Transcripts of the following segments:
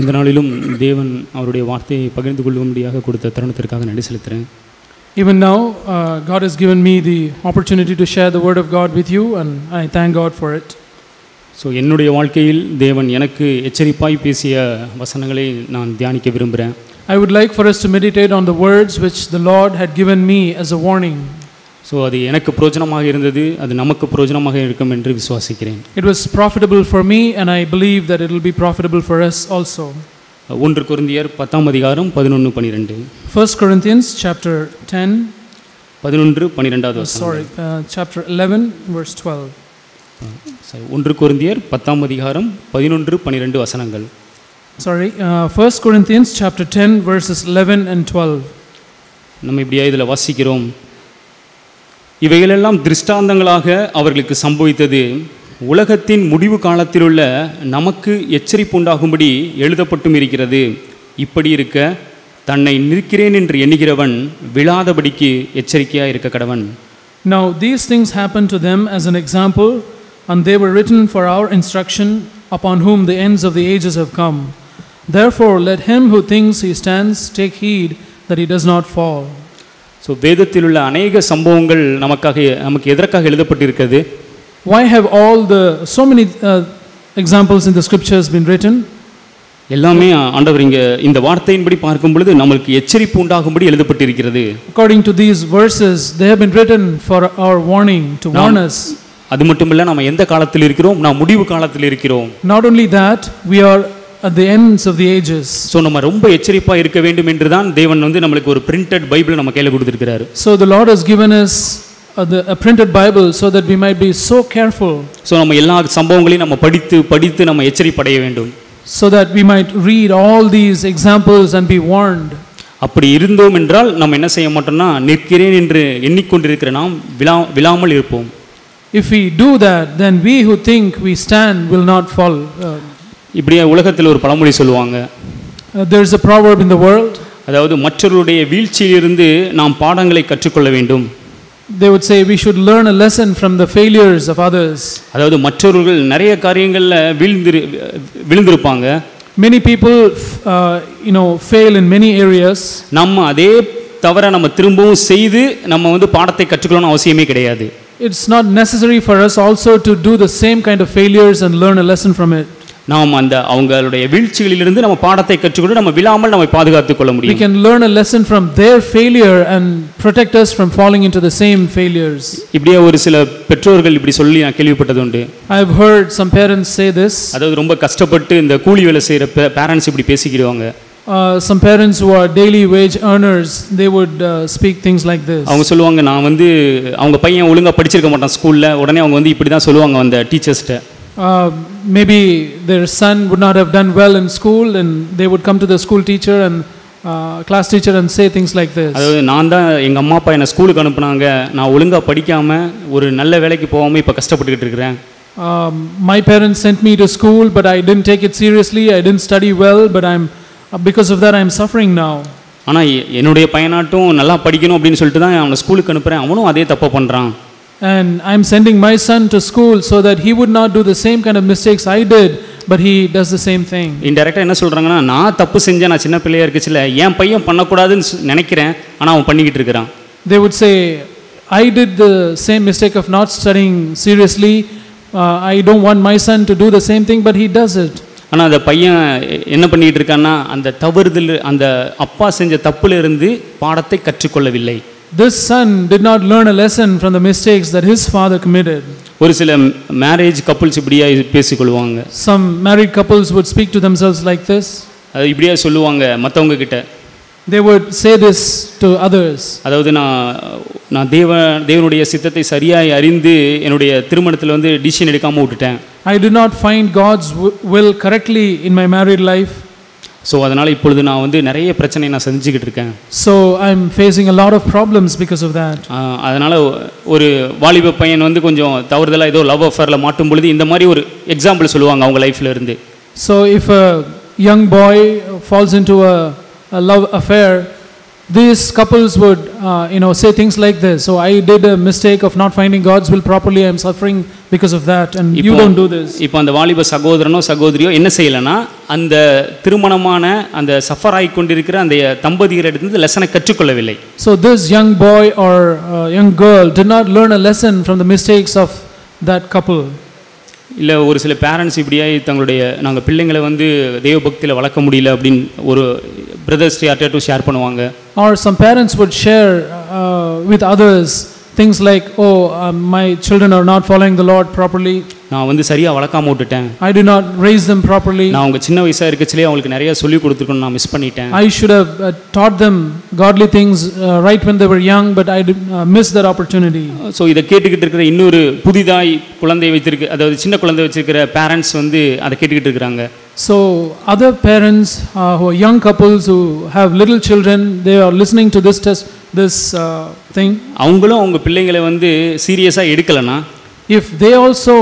இந்த நாளிலும் தேவன் அவருடைய வார்த்தையை பகிர்ந்து கொள்ளும்படியாக கொடுத்த தருணத்திற்காக நன்றி செலுத்துகிறேன். Even now, God has given me the opportunity to share the word of God with you, and I thank God for it. So என்னுடைய வாழ்க்கையில் தேவன் எனக்கு எச்சரிப்பாய் பேசிய வசனங்களை நான் தியானிக்க விரும்புகிறேன். I would like for us to meditate on the words which the Lord had given me as a warning. So அது எனக்கு பிரயோஜனமாக இருந்தது, அது நமக்கு பிரயோஜனமாக இருக்கும் என்று விசுவாசிக்கிறேன். It was profitable for me, and I believe that it will be profitable for us also. 1 கொரிந்தியர் 10:11-12. 1 Corinthians chapter 10. 11-12 வசனம். Sorry, chapter 11 verse 12. 1 கொரிந்தியர் 10:11-12 வசனங்கள். Sorry, 1 Corinthians chapter 10 verses 11 and 12. நம்ம இப்படியே இதில் வாசிக்கிறோம். இவைகளெல்லாம் திருஷ்டாந்தங்களாக அவர்களுக்கு சம்பவித்தது உலகத்தின் முடிவு காலத்திலுள்ள நமக்கு எச்சரிப்பு உண்டாகும்படி எழுதப்பட்டும் இருக்கிறது. இப்படி இருக்க தன்னை நிற்கிறேன் என்று எண்ணுகிறவன் விழாதபடிக்கு எச்சரிக்கையாக இருக்க கடவன். Now these things happened to them as an example, and they were written for our instruction, upon whom the ends of the ages have come. Therefore let him who thinks he stands take heed that he does not fall. So வேதத்தில் உள்ள அநேக சம்பவங்கள் நமக்கு எதற்காக எழுதப்பட்டிருக்கிறது? Why have so many examples in the scriptures been written? எல்லாமே ஆண்டவர் இங்கே இந்த வார்த்தையின்படி பார்க்கும் பொழுது நமக்கு எச்சரிப்பு உண்டாகும்படி எழுதப்பட்டிருக்கிறது. According to these verses, they have been written for our warning, to warn us. அது மட்டுமில்லை, நம்ம எந்த காலத்தில் இருக்கிறோம்? நாம் முடிவு காலத்தில் இருக்கிறோம். Not only that, we are at the ends of the ages. So நம்ம ரொம்ப எச்சரிப்பாக இருக்க வேண்டும் என்று தான் தேவன் நம்மளுக்கு ஒரு பிரிண்டட் பைபிள் நம்ம கையில் கொடுத்திருக்கிறாரு. So the Lord has given us a printed Bible so that we might be so careful. So நம்ம எல்லா சம்பவங்களையும் நம்ம படித்து நம்ம எச்சரிப்படைய வேண்டும். So that we might read all these examples and be warned. அப்படி இருந்தோம் என்றால் நம்ம என்ன செய்ய மாட்டோம்னா, நிற்கிறேன் என்று எண்ணிக்கொண்டிருக்கிற நாம் விழாமல் இருப்போம். If we do that, then we who think we stand will not fall. இப்படியே உலகத்தில் ஒரு பழமொழி சொல்லுவாங்க. There is a proverb in the world. அதாவது மற்றவர்களுடைய வீழ்ச்சியிலிருந்து நாம் பாடங்களை கற்றுக்கொள்ள வேண்டும். They would say we should learn a lesson from the failures of others. அதாவது மற்றவர்கள் நிறைய காரியங்கள்ல விழுந்திருப்பாங்க. Many people fail in many areas. நம்ம அதே தவற நம்ம திரும்பவும் செய்து நம்ம பாடத்தை கற்றுக்கணும்னு அவசியமே கிடையாது. It's not necessary for us also to do the same kind of failures and learn a lesson from it. நாம் அவங்களுடைய வீழ்ச்சிகளிலிருந்து நம்ம பாடத்தை கற்றுக்கொண்டு நம்ம விழாமல் நம்மை பாதுகாத்துக் கொள்ள முடியும். We can learn a lesson from their failure and protect us from falling into the same failures. இப்படியே ஒரு சில பெற்றோர்கள் இப்படி சொல்லி நான் கேள்விப்பட்டது உண்டு. I have heard some parents say this. அதாவது ரொம்ப கஷ்டப்பட்டு இந்த கூலி வேலை செய்யற பேரண்ட்ஸ் இப்படி பேசிக்கிடுவாங்க. Some parents who are daily wage earners, they would speak things like this. அவங்க சொல்லுவாங்க, நான் அவங்க பையன் ஒழுங்கா படிச்சிருக்க மாட்டான் ஸ்கூல்ல, உடனே அவங்க இப்படி தான் சொல்லுவாங்க அந்த டீச்சர்ஸ்ட்ட. Maybe their son would not have done well in school, and they would come to the school teacher and class teacher and say things like this. அதாவது நான் தான் எங்க அம்மா அப்பா என்ன ஸ்கூலுக்கு அனுப்புனாங்க, நான் ஒழுங்கா படிக்காம ஒரு நல்ல வேலைக்கு போகாம இப்ப கஷ்டப்பட்டுக்கிட்டு இருக்கேன். My parents sent me to school, but I didn't take it seriously. I didn't study well, but because of that I am suffering now. ஆனா என்னுடைய பையனாட்டும் நல்லா படிக்கணும் அப்படினு சொல்லிட்டு தான் அவனை ஸ்கூலுக்கு அனுப்புறேன், அவனும் அதே தப்பு பண்றான். And I'm sending my son to school so that he would not do the same kind of mistakes I did, but he does the same thing. இன்டைரக்டா என்ன சொல்றாங்கன்னா, நான் தப்பு செஞ்சேன், நான் சின்ன பிள்ளையா இருக்கச்சில என் பையன் பண்ணக்கூடாதுன்னு நினைக்கிறேன், ஆனா அவன் பண்ணிக்கிட்டு இருக்கான். They would say, I did the same mistake of not studying seriously. I don't want my son to do the same thing, but he does it. ஆனா அந்த பையன் என்ன பண்ணிட்டு இருக்கான்னா, அந்த தவறுதல், அந்த அப்பா செஞ்ச தப்புல இருந்து பாடத்தை கற்றுக்கொள்ளவில்லை. This son did not learn a lesson from the mistakes that his father committed. ஒரு சில மேரேஜ் கப்புள்ஸ் இப்படியா பேசிக்கொள்வாங்க. Some married couples would speak to themselves like this. அது இப்படியா சொல்லுவாங்க மத்தவங்க கிட்ட. They would say this to others. அதாவது நான் தேவனுடைய சித்தத்தை சரியாய் அறிந்து என்னுடைய திருமணத்துல டிசிஷன் எடுக்காம விட்டுட்டேன். I did not find God's will correctly in my married life. So அதனால் இப்பொழுது நான் நிறைய பிரச்சனை நான் சந்திச்சுக்கிட்டு இருக்கேன். So I'm facing a lot of problems because of that. அதனால் ஒரு வாலிப பையன் கொஞ்சம் தவறுதலாக ஏதோ லவ் அஃபேரில் மாட்டும் பொழுது இந்த மாதிரி ஒரு எக்ஸாம்பிள் சொல்லுவாங்க அவங்க லைஃப்ல இருந்து. So if a young boy falls into a love affair, these couples would say things like this. So I did a mistake of not finding God's will properly. I am suffering because of that, and you don't do this. இப்போ அந்த வாலிப சகோதரனோ சகோதரியோ என்ன செய்யலனா அந்த திருமணமான அந்த suffer ஆகி கொண்டிருக்கிற அந்த தம்பதியரிடமிருந்து லெசனை கற்றுக்கொள்ளவில்லை. So this young boy or young girl did not learn a lesson from the mistakes of that couple. இல்லை ஒரு சில பேரண்ட்ஸ் இப்படியாய் தங்களுடைய நாங்கள் பிள்ளைங்களை வந்து தெய்வ பக்தியில் வளர்க்க முடியல அப்படின்னு ஒரு பிரதர்ஸ் யார்ட்டும் ஷேர் பண்ணுவாங்க. Or some parents would share with others things like, oh, my children are not following the Lord properly. நான் வந்து சரியா வளர்க்காம விட்டுட்டேன். I did not raise them properly. நான் அவங்க சின்ன வயசா இருக்கச்சலே அவங்களுக்கு நிறைய சொல்லி கொடுத்துருக்கணும், நான் மிஸ் பண்ணிட்டேன். I should have taught them godly things right when they were young, but I missed that opportunity. So இதை கேட்டுக்கிட்டு இருக்கிற இன்னொரு புதிதாய் குழந்தை வைத்திருக்க, அதாவது சின்ன குழந்தை வச்சிருக்கிற பேரண்ட்ஸ் வந்து அதை கேட்டுக்கிட்டு இருக்கிறாங்க. So other parents who are young couples who have little children, they are listening to this thing. அவங்களும் அவங்க பிள்ளைங்களை வந்து சீரியஸா எடுக்கலனா, if they also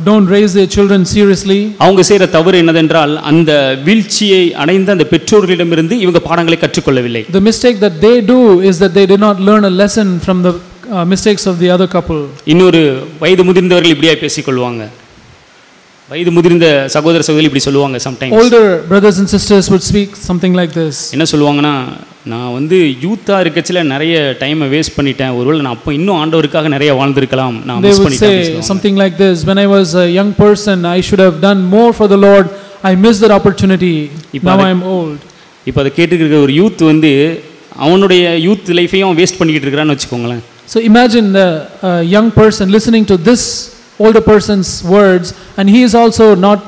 don't raise their children seriously, அவங்க செய்யற தவறு என்னதென்றால் அந்த வீழ்ச்சியை அடைந்த அந்த பெற்றோர்களிடமிருந்து இவங்க பாடங்களை கற்றுக்கொள்ளவில்லை. The mistake that they do is that they did not learn a lesson from the mistakes of the other couple. இன்னொரு வயது முதிர்ந்தவர்கள் இப்படியே பேசிக்கொள்வாங்க. வயது முதிர்ந்த சகோதர சகோதரி இப்படி சொல்லுவாங்க. sometimes older brothers and sisters would speak something like this. என்ன சொல்லுவாங்கன்னா, நான் வந்து யூத்தா இருக்கச்சல நிறைய டைமை வேஸ்ட் பண்ணிட்டேன், ஒருவேளை நான் அப்போ இன்னும் ஆண்டவருக்காக நிறைய வாழ்ந்திருக்கலாம், நான் மிஸ் பண்ணிட்டேன். They would say something like this, when I was a young person I should have done more for the Lord, I missed that opportunity, now I am old. இப்போ அதை கேட்டுக்கிற ஒரு யூத் வந்து அவனுடைய யூத் லைஃபையும் வேஸ்ட் பண்ணிக்கிட்டு இருக்கிறான்னு வச்சுக்கோங்களேன். So imagine the young person listening to this older person's words, and he is also not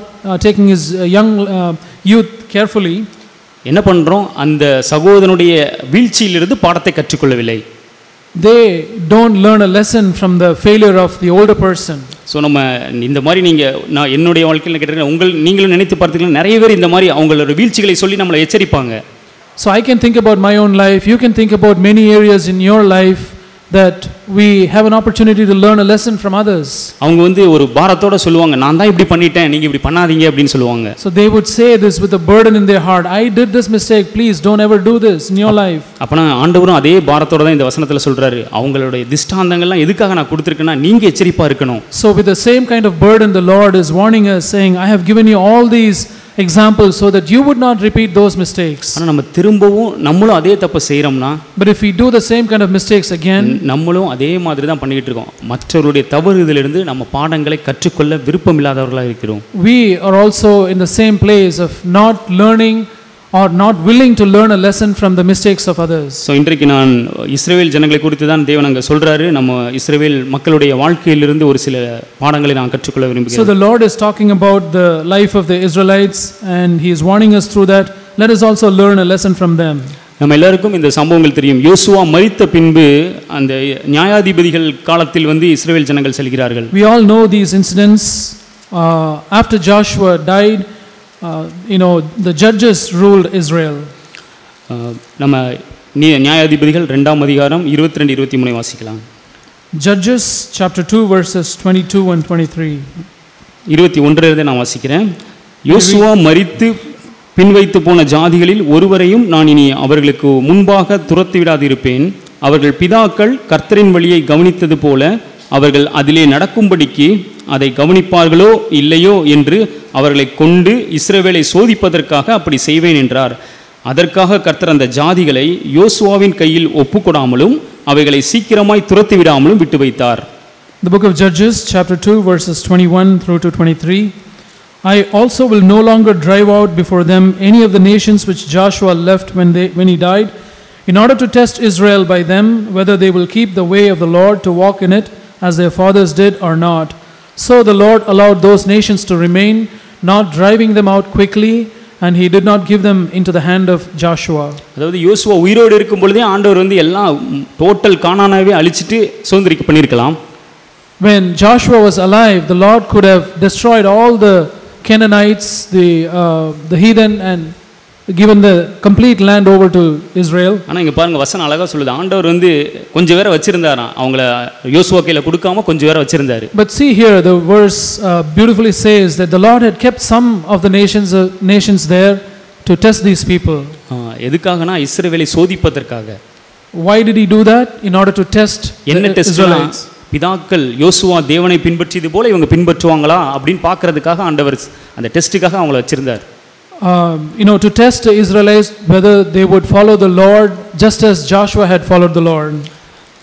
taking his young youth carefully. என்ன பண்றோம், அந்த சகோதரனுடைய வீழ்ச்சியிலிருந்து பாடத்தை கற்றுக்கொள்ளவில்லை. They don't learn a lesson from the failure of the older person. So நம்ம இந்த மாதிரி நான் என்னுடைய வாழ்க்கையில் கேட்டிருக்கேன், நீங்களும் நினைத்து பார்த்தீங்கன்னா நிறைய பேர் இந்த மாதிரி அவங்களோட வீழ்ச்சிகளை சொல்லி நம்மளை எச்சரிப்பாங்க. So I can think about my own life, you can think about many areas in your life that we have an opportunity to learn a lesson from others. அவங்க வந்து ஒரு பாரத்தோட சொல்லுவாங்க, நான் தான் இப்படி பண்ணிட்டேன், நீங்க இப்படி பண்ணாதீங்க அப்படின்னு சொல்லுவாங்க. So they would say this with a burden in their heart, I did this mistake, please don't ever do this in your life. அப்பனா ஆண்டவரும் அதே பாரத்தோட தான் இந்த வசனத்துல சொல்றாரு, அவங்களுடைய திஷ்டாந்தங்கள்லாம் எதுக்காக நான் கொடுத்திருக்கேன்னா நீங்க எச்சரிப்பா இருக்கணும். So with the same kind of burden the Lord is warning us, saying, I have given you all these examples so that you would not repeat those mistakes. ஆனா நம்ம திரும்பவும் நம்மளும் அதே தப்பு செய்றோம்னா, but if we do the same kind of mistakes again, நம்மளும் அதே மாதிரி தான் பண்ணிட்டு இருக்கோம். மற்றவருடைய தவறுகளிலிருந்து நம்ம பாடங்களை கற்றுக்கொள்ள விருப்பமில்லாதவர்களா இருக்கிறோம். we are also in the same place of not learning or not willing to learn a lesson from the mistakes of others. So இன்றைக்கு நான் இஸ்ரவேல் ஜனங்களை குறித்து தான் தேவன் அங்க சொல்றாரு, நம்ம இஸ்ரவேல் மக்களுடைய வாழ்க்கையிலிருந்து ஒரு சில பாடங்களை நான் கற்றுக்கொள்ள விரும்புகிறேன். So the Lord is talking about the life of the Israelites and he is warning us through that. Let us also learn a lesson from them. நம்ம எல்லாருக்கும் இந்த சம்பவங்கள் தெரியும். யோசுவா மரித்த பின்பு அந்த நியாயாதிபதிகள் காலத்தில் வந்து இஸ்ரவேல் ஜனங்கள் செல்கிறார்கள். We all know these incidents. After Joshua died, the judges ruled Israel. நம்ம நியாயாதிபதிகள் 2ஆம் அதிகாரம் 22 23 வாசிக்கலாம். Judges chapter 2 verses 22 and 23. 21 நான் வாசிக்கிறேன். யோசுவா மரித்து பின்வைத்து போன ஜாதிகளில் ஒருவரையும் நான் இனி அவர்களுக்கு முன்பாக துரத்திவிடாதிருப்பேன். அவர்கள் பிதாக்கள் கர்த்தரின் வழியை கவனித்தது போல அவர்கள் அதிலே நடக்கும்படிக்கு அதை கவனிப்பார்களோ இல்லையோ என்று அவர்களை கொண்டு இஸ்ரவேலை சோதிப்பதற்காக அப்படி செய்வேன் என்றார். அதற்காக கர்த்தர் அந்த ஜாதிகளை யோசுவாவின் கையில் ஒப்புக்கொடாமலும் அவைகளை சீக்கிரமாய் துரத்திவிடாமலும் விட்டு வைத்தார். The book of Judges chapter 2 verses 21 through to 23. I also will no longer drive out before them any of the nations which Joshua left when he died, in order to test Israel by them whether they will keep the way of the Lord to walk in it as their fathers did or not. So the Lord allowed those nations to remain, not driving them out quickly, and he did not give them into the hand of Joshua. அதாவது யோசுவா உயிரோடு இருக்கும் பொழுதே ஆண்டவர் வந்து எல்லாம் total கானானாவே அழிச்சிட்டு சுதந்திரிக்க பண்ணிருக்கலாம். When Joshua was alive, the Lord could have destroyed all the Canaanites, the heathen, and given the complete land over to Israel. ஆனா இங்க பாருங்க வசனம் அழகா சொல்லுது, ஆண்டவர் வந்து கொஞ்சம் வேற வச்சிருந்தாராம், அவங்கள யோசுவா கையில கொடுக்காம கொஞ்சம் வேற வச்சிருந்தாரு. But see here, the verse beautifully says that the Lord had kept some of the nations there to test these people. எதுக்காகனா இஸ்ரவேலை சோதிப்பதற்காக. Why did he do that? In order to test என்ன the டெஸ்ட்னா Israelites. பிதாக்கள் யோசுவா தேவனை பின்பற்றியது போல இவங்க பின்பற்றுவாங்களா அப்படின்னு பார்க்கறதுக்காக ஆண்டவர் அந்த டெஸ்ட்டுக்காக அவங்கள வச்சிருந்தார். To test the Israelites whether they would follow the Lord just as Joshua had followed the Lord.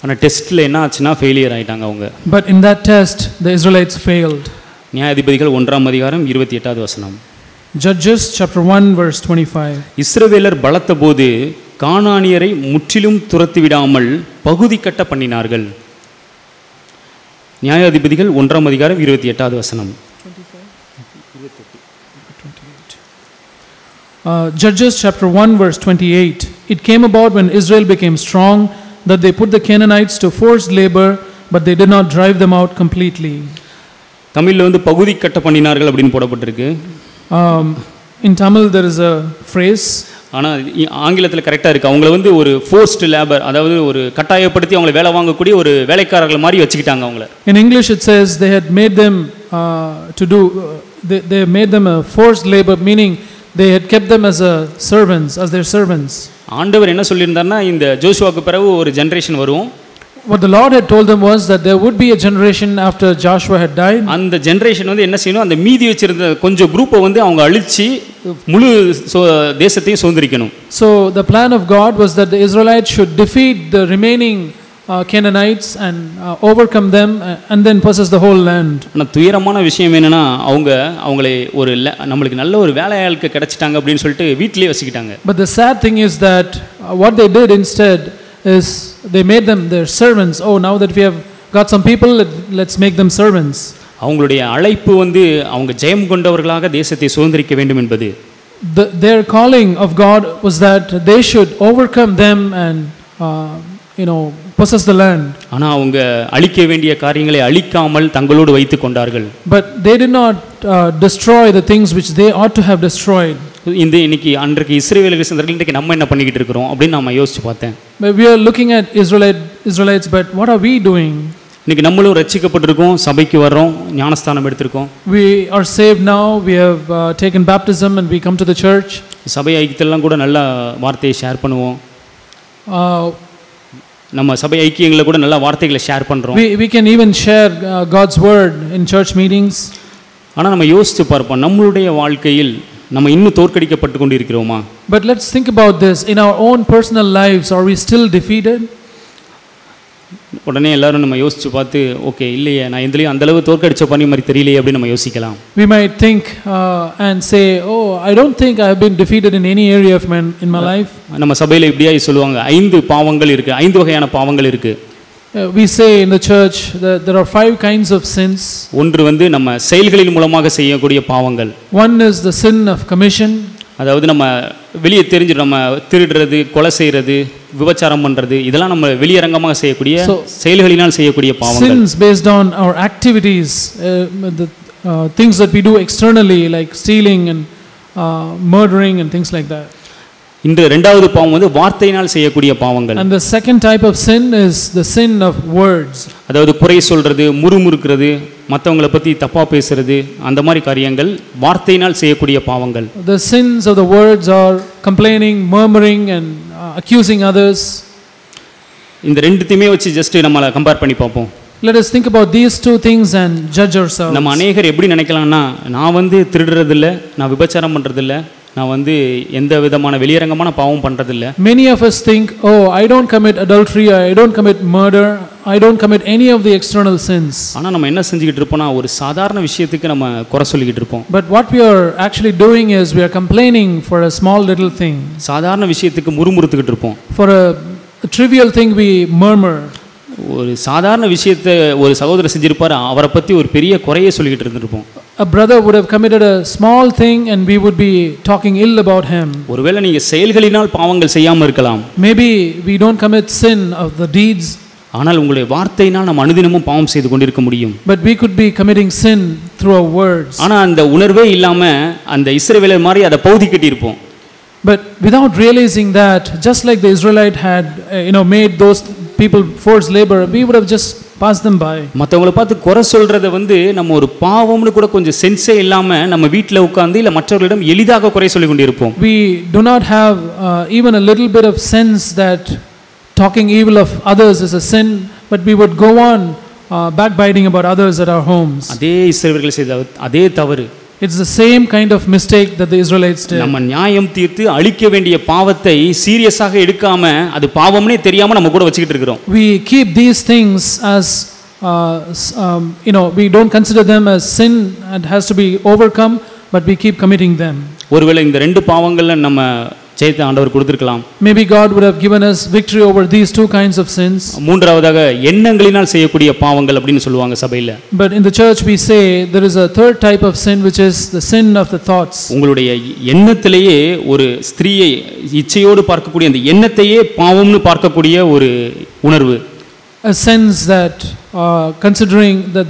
ஆனால் டெஸ்ட்டில் என்ன ஆச்சுன்னா ஃபெயிலியர் ஆகிட்டாங்க அவங்க. But in that test, the Israelites failed. நியாயாதிபதிகள் 1:28 Judges chapter 1 verse 25. இஸ்ரவேலர் பலத்த போது கானானியரை முற்றிலும் துரத்தி விடாமல் பகுதி கட்ட பண்ணினார்கள். நியாயாதிபதிகள் 1:28. Judges chapter 1 verse 28. It came about when Israel became strong that they put the Canaanites to forced labor, but they did not drive them out completely. தமிழ்ல பகுதி கட்ட பண்ணினார்கள் அப்படின்னு போடப்பட்டிருக்கு. In Tamil there is a phrase. ஆனால் ஆங்கிலத்தில் கரெக்டாக இருக்குது. அவங்கள ஒரு ஃபோர்ஸ்டு லேபர், அதாவது ஒரு கட்டாயப்படுத்தி அவங்கள வேலை வாங்கக்கூடிய ஒரு வேலைக்காரர்கள் மாதிரி வச்சுக்கிட்டாங்க அவங்கள. In English it says they had made them they made them a forced labor, meaning they had kept them as their servants. ஆண்டவர் என்ன சொல்லியிருந்தார்னா இந்த ஜோஷுவாக்கு பிறகு ஒரு ஜெனரேஷன் வரும். What the Lord had told them was that there would be a generation after Joshua had died. அந்த generation என்ன செய்யணும், அந்த மீதி வச்சிருந்த கொஞ்சம் குரூப்பை அவங்க அழிச்சு முழு தேசத்தையும் சுதந்திரிக்கணும். So the plan of God was that the Israelites should defeat the remaining Canaanites and overcome them and then possess the whole land. ஆனால் துயரமான விஷயம் என்னன்னா அவங்களை நம்மளுக்கு நல்ல ஒரு வேலையாளுக்கு கிடைச்சிட்டாங்க அப்படின்னு சொல்லிட்டு வீட்டிலேயே வச்சுக்கிட்டாங்க. But the sad thing is that what they did instead is they made them their servants. Oh, now that we have got some people, let's make them servants. அவங்களுடைய அழைப்பு அவங்க ஜெயம் கொண்டவர்களாக தேசத்தை சுதந்திரிக்க வேண்டும் என்பது. Their calling of God was that they should overcome them and possess the land. ஆனா அவங்க அழிக்க வேண்டிய காரியங்களை அழிக்காமல் தங்களோடு வைத்துக் கொண்டார்கள். But they did not destroy the things which they ought to have destroyed. இன்னைக்கு அன்றைக்கு இஸ்ரவேலர்கள் இன்றைக்கு நம்ம என்ன பண்ணிக்கிட்டு இருக்கிறோம் அப்படின்னு நாம யோசிச்சு பார்த்தேன். But we are looking at Israelites, but what are we doing? இன்னைக்கு நம்மளும் ரட்சிக்கப்பட்டிருக்கோம், சபைக்கு வர்றோம், ஞானஸ்தானம் எடுத்திருக்கோம். We are saved now, we have taken baptism and we come to the church. சபை ஐக்கியத்தெல்லாம் கூட நல்ல வார்த்தையை ஷேர் பண்ணுவோம். நம்ம சபை ஐக்கியங்களை கூட நல்ல வார்த்தைகளை ஷேர் பண்றோம். We can even share God's word in church meetings. ஆனா நம்ம யோசிச்சு பார்ப்போம், நம்மளுடைய வாழ்க்கையில் நம்ம இன்னும் தோற்கடிக்கப்பட்டு கொண்டு இருக்கிறோமா? But let's think about this. In our own personal lives, are we still defeated? உடனே எல்லாரும் நம்ம யோசிச்சு பார்த்து ஓகே இல்லையே நான் எந்தலையும் அந்த அளவு தோற்கடிச்ச பண்ணி மாதிரி தெரியலையே அப்படின்னு நம்ம யோசிக்கலாம். We might think and say, oh, I don't think I have been defeated in any area of in my life. நம்ம சபையில இப்படியே சொல்லுவாங்க 5 பாவங்கள் இருக்கு, 5 வகையான பாவங்கள் இருக்கு. We say in the church that there are 5 kinds of sins. ஒன்று நம்ம செயல்களின் மூலமாக செய்யக்கூடிய பாவங்கள். One is the sin of commission. அதாவது நம்ம வெளியே தெரிஞ்சு நம்ம திருடுறது, கொலை செய்யறது, விபச்சாரம் பண்றது, இதெல்லாம் நம்ம வெளியரங்கமாக செய்யக்கூடிய செயல்களினால் செய்யக்கூடிய பாவங்கள். Sins based on our activities, the things that we do externally like stealing and murdering and things like that. இந்த இரண்டாவது பாவம் வார்த்தையினால் செய்யக்கூடிய பாவங்கள். And the second type of sin is the sin of words. அதாவது குறை சொல்றது, முறுமுறுக்கிறது, மற்றவங்களை பத்தி தப்பா பேசுறது, அந்த மாதிரி காரியங்கள் வார்த்தையினால் செய்யக்கூடிய பாவங்கள். The sins of the words are complaining, murmuring and accusing others. இந்த ரெண்டுத்தையுமே வச்சு ஜஸ்ட் நம்மள கம்பேர் பண்ணி பார்ப்போம். Let us think about these two things and judge ourselves. நம்ம अनेகர் எப்படி நினைக்கலாம்னா நான் திருடுறது இல்ல, நான் விபச்சாரம் பண்றது இல்ல, நான் எந்த விதமான வெளியரங்கமான பாவம் பண்றது இல்ல. Many of us think, oh, I don't commit adultery, I don't commit murder, I don't commit any of the external sins. ஆனா நம்ம என்ன செஞ்சிட்டு இருப்போம்னா ஒரு சாதாரண விஷயத்துக்கு நம்ம குறை சொல்லிட்டு இருப்போம். But what we are actually doing is we are complaining for a small little thing. சாதாரண விஷயத்துக்கு முறுமுறுத்துக்கிட்டு இருப்போம். For a trivial thing we murmur. ஒரு சாதாரண விஷயத்தை ஒரு சகோதரர் செஞ்சிருப்பார், அவரை பத்தி ஒரு பெரிய குறையை சொல்லிட்டு இருந்திருப்போம். A brother would have committed a small thing and we would be talking ill about him. ஒருவேளை நீங்க செயல்களினால் பாவங்கள் செய்யாம இருக்கலாம். Maybe we don't commit sin of the deeds. ஆனால் உங்களுடைய வார்த்தையினால் நாம் அனுதினமும் பாவம் செய்து கொண்டிருக்க முடியும். But we could be committing sin through our words. ஆனா அந்த உணர்வே இல்லாம அந்த இஸ்ரவேலர் மாதிரி அதை பௌதி கட்டி இருப்போம். But without realizing that, just like the Israelite had made those people forced labor, we would have just pass them by. மற்றவங்கள பார்த்து குறை சொல்றத வந்து நம்ம ஒரு பாவம்னு கூட கொஞ்சம் சென்ஸே இல்லாம நம்ம வீட்டில் உட்கார்ந்து இல்லை மற்றவர்களிடம் எளிதாக குறை சொல்லி கொண்டிருப்போம். We do not have even a little bit of sense that talking evil of others is a sin, but we would go on backbiting about others at our homes. அதே இஸ்ரவேலர்கள் செய்த அதே தவறு. It's the same kind of mistake that the Israelites did. நம்ம நியாயம் தீர்த்து அழிக்க வேண்டிய பாவத்தை சீரியஸாக எடுக்காம அது பாவம்னே தெரியாம நம்ம கூட வச்சிட்டு இருக்கோம். We keep these things as we don't consider them as sin and has to be overcome, but we keep committing them. ஒருவேளை இந்த ரெண்டு பாவங்கள்ல நம்ம ஜெயத்தை ஆண்டவர் கொடுத்திருக்கலாம். Maybe God would have given us victory over these two kinds of sins. மூன்றாவதாக எண்ணங்களினால் செய்யக்கூடிய பாவங்கள் அப்படினு சொல்லுவாங்க சபையில. But in the church we say there is a third type of sin, which is the sin of the thoughts. உங்களுடைய எண்ணத்திலேயே ஒரு ஸ்திரீயை இச்சையோடு பார்க்கக்கூடிய அந்த எண்ணத்தையே பாவம்னு பார்க்கக்கூடிய ஒரு உணர்வு. A sense that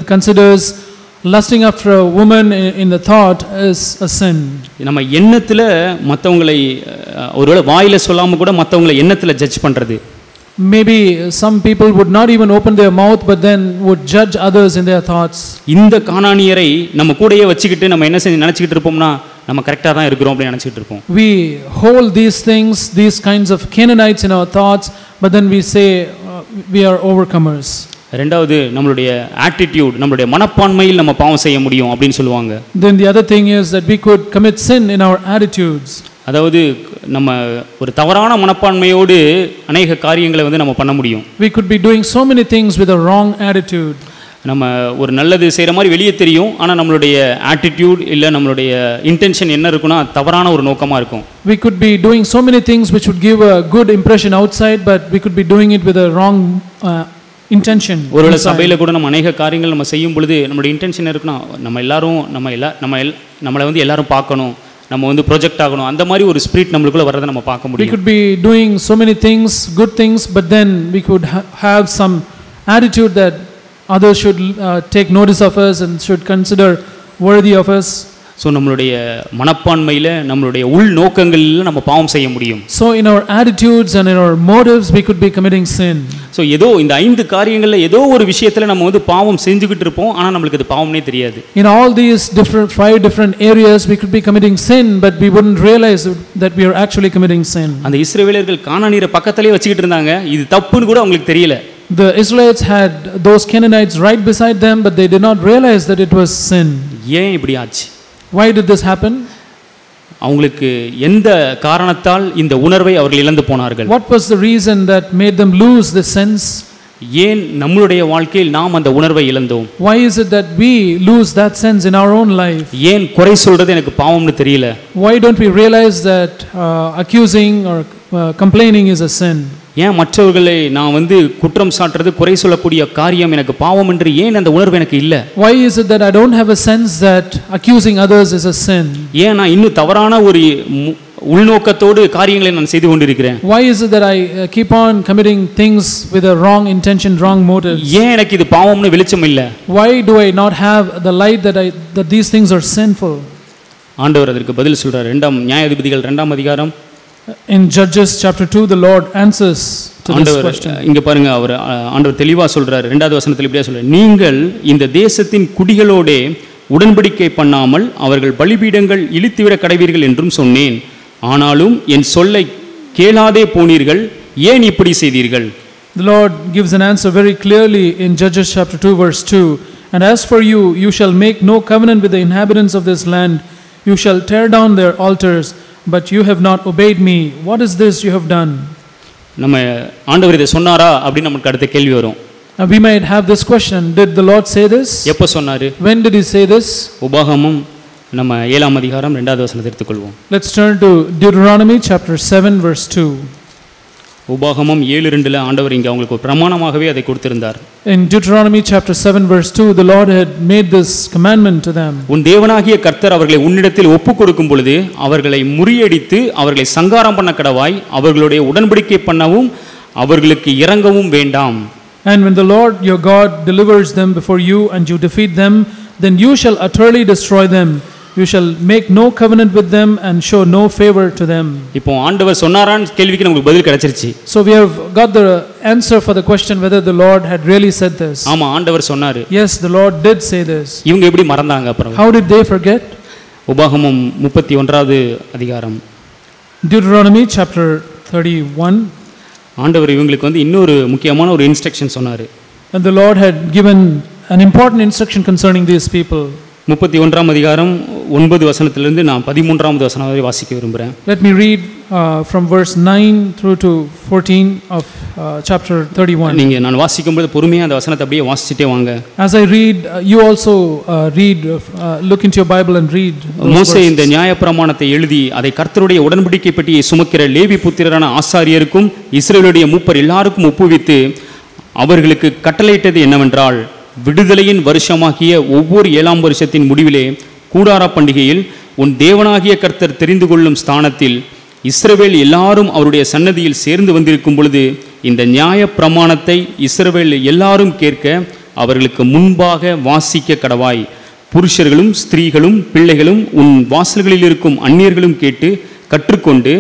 considers lusting after a woman in the thought is a sin. நம்ம எண்ணத்துல மத்தவங்களை ஒருவேளை வாயில சொல்லாம கூட மத்தவங்களை எண்ணத்துல ஜட்ஜ் பண்றது. Maybe some people would not even open their mouth, but then would judge others in their thoughts. இந்த கானானியரை நம்ம கூடயே வச்சிக்கிட்டு நம்ம என்ன செஞ்சு நினைச்சிட்டு இருப்போம்னா நம்ம கரெக்ட்டா தான் இருக்கிறோம் அப்படி நினைச்சிட்டு இருப்போம். We hold these things, these kinds of Canaanites in our thoughts, but then we say we are overcomers. ரெண்டாவது நம்மளுடைய ஆட்டிட்யூட், நம்மளுடைய மனப்பான்மையில் நம்ம பாவம் செய்ய முடியும் அப்படினு சொல்லுவாங்க. Then the other thing is that we could commit sin in our attitudes. அதாவது நம்ம ஒரு தவறான மனப்பான்மையோடு अनेक காரியங்களை வந்து நம்ம பண்ண முடியும். We could be doing so many things with a wrong attitude. நம்ம ஒரு நல்லது செய்யற மாதிரி வெளியே தெரியும், ஆனா நம்மளுடைய ஆட்டிட்யூட் இல்ல நம்மளுடைய இன்டென்ஷன் என்ன இருக்குன்னா தவறான ஒரு நோக்கமா இருக்கும். We could be doing so many things which would give a good impression outside, but we could be doing it with a wrong intention. ஒருவேளை சபையில கூட நம்ம अनेक காரியங்கள் நம்ம செய்யும் பொழுது நம்மளுடைய இன்டென்ஷன் இருக்குன்னா நம்ம எல்லாரும் நம்மளை வந்து எல்லாரும் பார்க்கணும், நம்ம வந்து ப்ரொஜெக்ட் ஆகணும், அந்த மாதிரி ஒரு ஸ்பிரிட் நமக்குள்ள வரதை நம்ம பார்க்க முடியும். We could be doing so many things, good things, but then we could have some attitude that others should take notice of us and should consider worthy of us. So நம்மளுடைய மனப்பான்மையில் நம்மளுடைய உள் நோக்கங்களில் நம்ம பாவம் செய்ய முடியும். So in our attitudes and in our motives we could be committing sin. So ஏதோ இந்த 5 காரியங்களில் ஏதோ ஒரு விஷயத்தில் நம்ம வந்து பாவம் செஞ்சுக்கிட்டு இருப்போம், ஆனால் நம்மளுக்கு அது பாவம்னே தெரியாது. In all these 5 different areas we could be committing sin, but we wouldn't realize that we are actually committing sin. அந்த இஸ்ரவேலர்கள் கானானியரை பக்கத்திலே வச்சுக்கிட்டு இருந்தாங்க, இது தப்புன்னு கூட அவங்களுக்கு தெரியல. The Israelites had those Canaanites right beside them, but they did not realize that it was sin. ஏன் இப்படி ஆச்சு? Why did this happen? அவங்களுக்கு எந்த காரணத்தால் இந்த உணர்வை அவர்கள் இழந்து போனார்கள்? What was the reason that made them lose this sense? ஏன் நம்மளுடைய வாழ்க்கையில் நாம் அந்த உணர்வை இழந்தோம்? Why is it that we lose that sense in our own life? ஏன் குறை சொல்றது எனக்கு பாவம்னு தெரியல? Why don't we realize that accusing or complaining is a sin? ஏன் மற்றவர்களை நான் வந்து குற்றம் சாட்டுறது குறை சொல்லக்கூடிய காரியம் எனக்கு பாவம் என்று ஏன் அந்த உணர்வு எனக்கு இல்ல? Why is it that I don't have a sense that accusing others is a sin? ஏன் நான் இன்னும் தவறான ஒரு உள்நோக்கத்தோடு காரியங்களை நான் செய்து கொண்டிருக்கிறேன்? Why is it that I keep on committing things with a wrong intention, wrong motives? ஏன் எனக்கு இது பாவம்னு வெளிச்சம் இல்ல? Why do I not have the light that these things are sinful? ஆண்டவர் அதற்கு பதில் சொல்றார். நியாயாதிபதிகள் 2ஆம் அதிகாரம். In Judges chapter 2 the Lord answers to this question. இங்க பாருங்க, ஆண்டவர் தெளிவா சொல்றாரு. 2வது வசனத்தில் இப்படியே சொல்றாரு, நீங்கள் இந்த தேசத்தின் குடிகளோட உடன்படிக்கை பண்ணாமல் அவர்கள் பலிபீடங்கள் இழுத்துவிட கடவீர்கள் என்றும் சொன்னேன், ஆனாலும் என் சொல்லை கேளாதே போனீர்கள், ஏன் இப்படி செய்தீர்கள்? The Lord gives an answer very clearly in Judges chapter 2 verse 2. And as for you, you shall make no covenant with the inhabitants of this land. You shall tear down their altars, but you have not obeyed me. What is this you have done? நம்ம ஆண்டவர் இதை சொன்னாரா அப்படின்னு நமக்கு அடுத்த கேள்வி வரும். We might have this question, did the Lord say this? எப்போ சொன்னாரு? When did he say this? உபாகமம் நம்ம 7ஆம் அதிகாரம் 2வது வசனத்தை எடுத்துக்கொள்வோம். Let's turn to Deuteronomy chapter 7 verse 2. உபாகமம் 7:2ல ஆண்டவர் இங்க அவங்களுக்கு ஒரு பிரமாணமாகவே அதை கொடுத்திருந்தார். In Deuteronomy chapter 7 verse 2 the Lord had made this commandment to them. உன் தேவனாகிய கர்த்தர் அவர்களை உன்னிடத்தில் ஒப்புக் கொடுக்கும் பொழுது அவர்களை முறியடித்து அவர்களை சங்காரம் பண்ண கடவாய், அவர்களுடைய உடன்படிக்கை பண்ணவும் அவர்களுக்கு இரங்கவும் வேண்டாம். And when the Lord your God delivers them before you and you defeat them, then you shall utterly destroy them. You shall make no covenant with them and show no favor to them. இப்போ ஆண்டவர் சொன்னாரான்னு கேள்விக்கு நமக்கு பதில் கிடைச்சிருச்சு. So we have got the answer for the question whether the Lord had really said this. ஆமா, ஆண்டவர் சொன்னாரு. Yes, the Lord did say this. இவங்க எப்படி மறந்தாங்க அப்புறம்? How did they forget? உபாகமம் 31வது அதிகாரம். Deuteronomy chapter 31. ஆண்டவர் இவங்களுக்கு வந்து இன்னொரு முக்கியமான ஒரு இன்ஸ்ட்ரக்ஷன் சொன்னாரு. And the Lord had given an important instruction concerning these people. 31ஆம் அதிகாரம் 9 வசனத்திலிருந்து நான் 13வது வசனம் வரை வாசிக்க விரும்புறேன். Let me read from verse 9 through to 14 of chapter 31. நீங்க நான் வாசிக்கும்போது பொறுமையா அந்த வசனத்தை அப்படியே வாசிச்சிட்டே வாங்க. As I read, you also read, look into your Bible and read. மோசே இந்த நியாயப்பிரமாணத்தை எழுதி அதை கர்த்தருடைய உடன்படிக்கை பெட்டியை சுமக்கிற லேவி புத்திரரான ஆசாரியருக்கும் இஸ்ரவேலுடைய மூப்பர் எல்லாருக்கும் ஒப்புவித்து அவர்களுக்கு கட்டளையிட்டது என்னவென்றால், விடுதலையின் வருஷமாகிய ஒவ்வொரு 7ஆம் வருஷத்தின் முடிவிலே கூடார பண்டிகையில் உன் தேவனாகிய கர்த்தர் தெரிந்து கொள்ளும் ஸ்தானத்தில் இஸ்ரவேல் எல்லாரும் அவருடைய சன்னதியில் சேர்ந்து வந்திருக்கும் பொழுது இந்த நியாய பிரமாணத்தை இஸ்ரவேல் எல்லாரும் கேட்க அவர்களுக்கு முன்பாக வாசிக்க கடவாய். புருஷர்களும் ஸ்திரீகளும் பிள்ளைகளும் உன் வாசல்களில் இருக்கும் அந்நியர்களும் கேட்டு கற்றுக்கொண்டு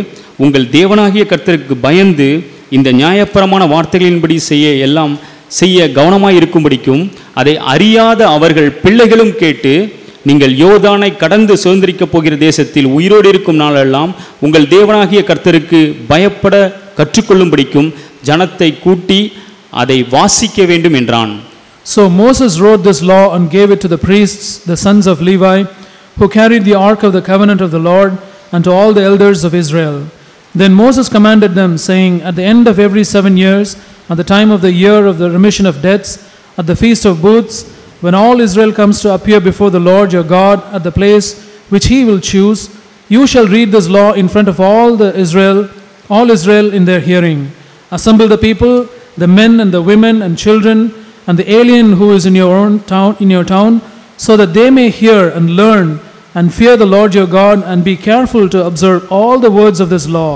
உங்கள் தேவனாகிய கர்த்தருக்கு பயந்து இந்த நியாயப்பிரமாண வார்த்தைகளின்படி செய்ய கவனமாய் இருக்கும்படிக்கும் அதை அறியாத அவர்கள் பிள்ளைகளும் கேட்டு நீங்கள் யோர்தானை கடந்து சுதந்திரிக்கப் போகிற தேசத்தில் உயிரோடு இருக்கும் நாளெல்லாம் உங்கள் தேவனாகிய கர்த்தருக்கு பயப்பட கற்றுக்கொள்ளும்படிக்கும் ஜனத்தை கூட்டி அதை வாசிக்க வேண்டும் என்றான். So Moses wrote this law and gave it to the priests, the sons of Levi, who carried the ark of the covenant of the Lord, and to all the elders of Israel. Then Moses commanded them, saying, at the end of every 7 years, at the time of the year of the remission of debts, at the feast of booths, when all Israel comes to appear before the Lord your God at the place which he will choose, you shall read this law in front of all Israel in their hearing. Assemble the people, the men and the women and children, and the alien who is in your town, so that they may hear and learn and fear the Lord your God, and be careful to observe all the words of this law.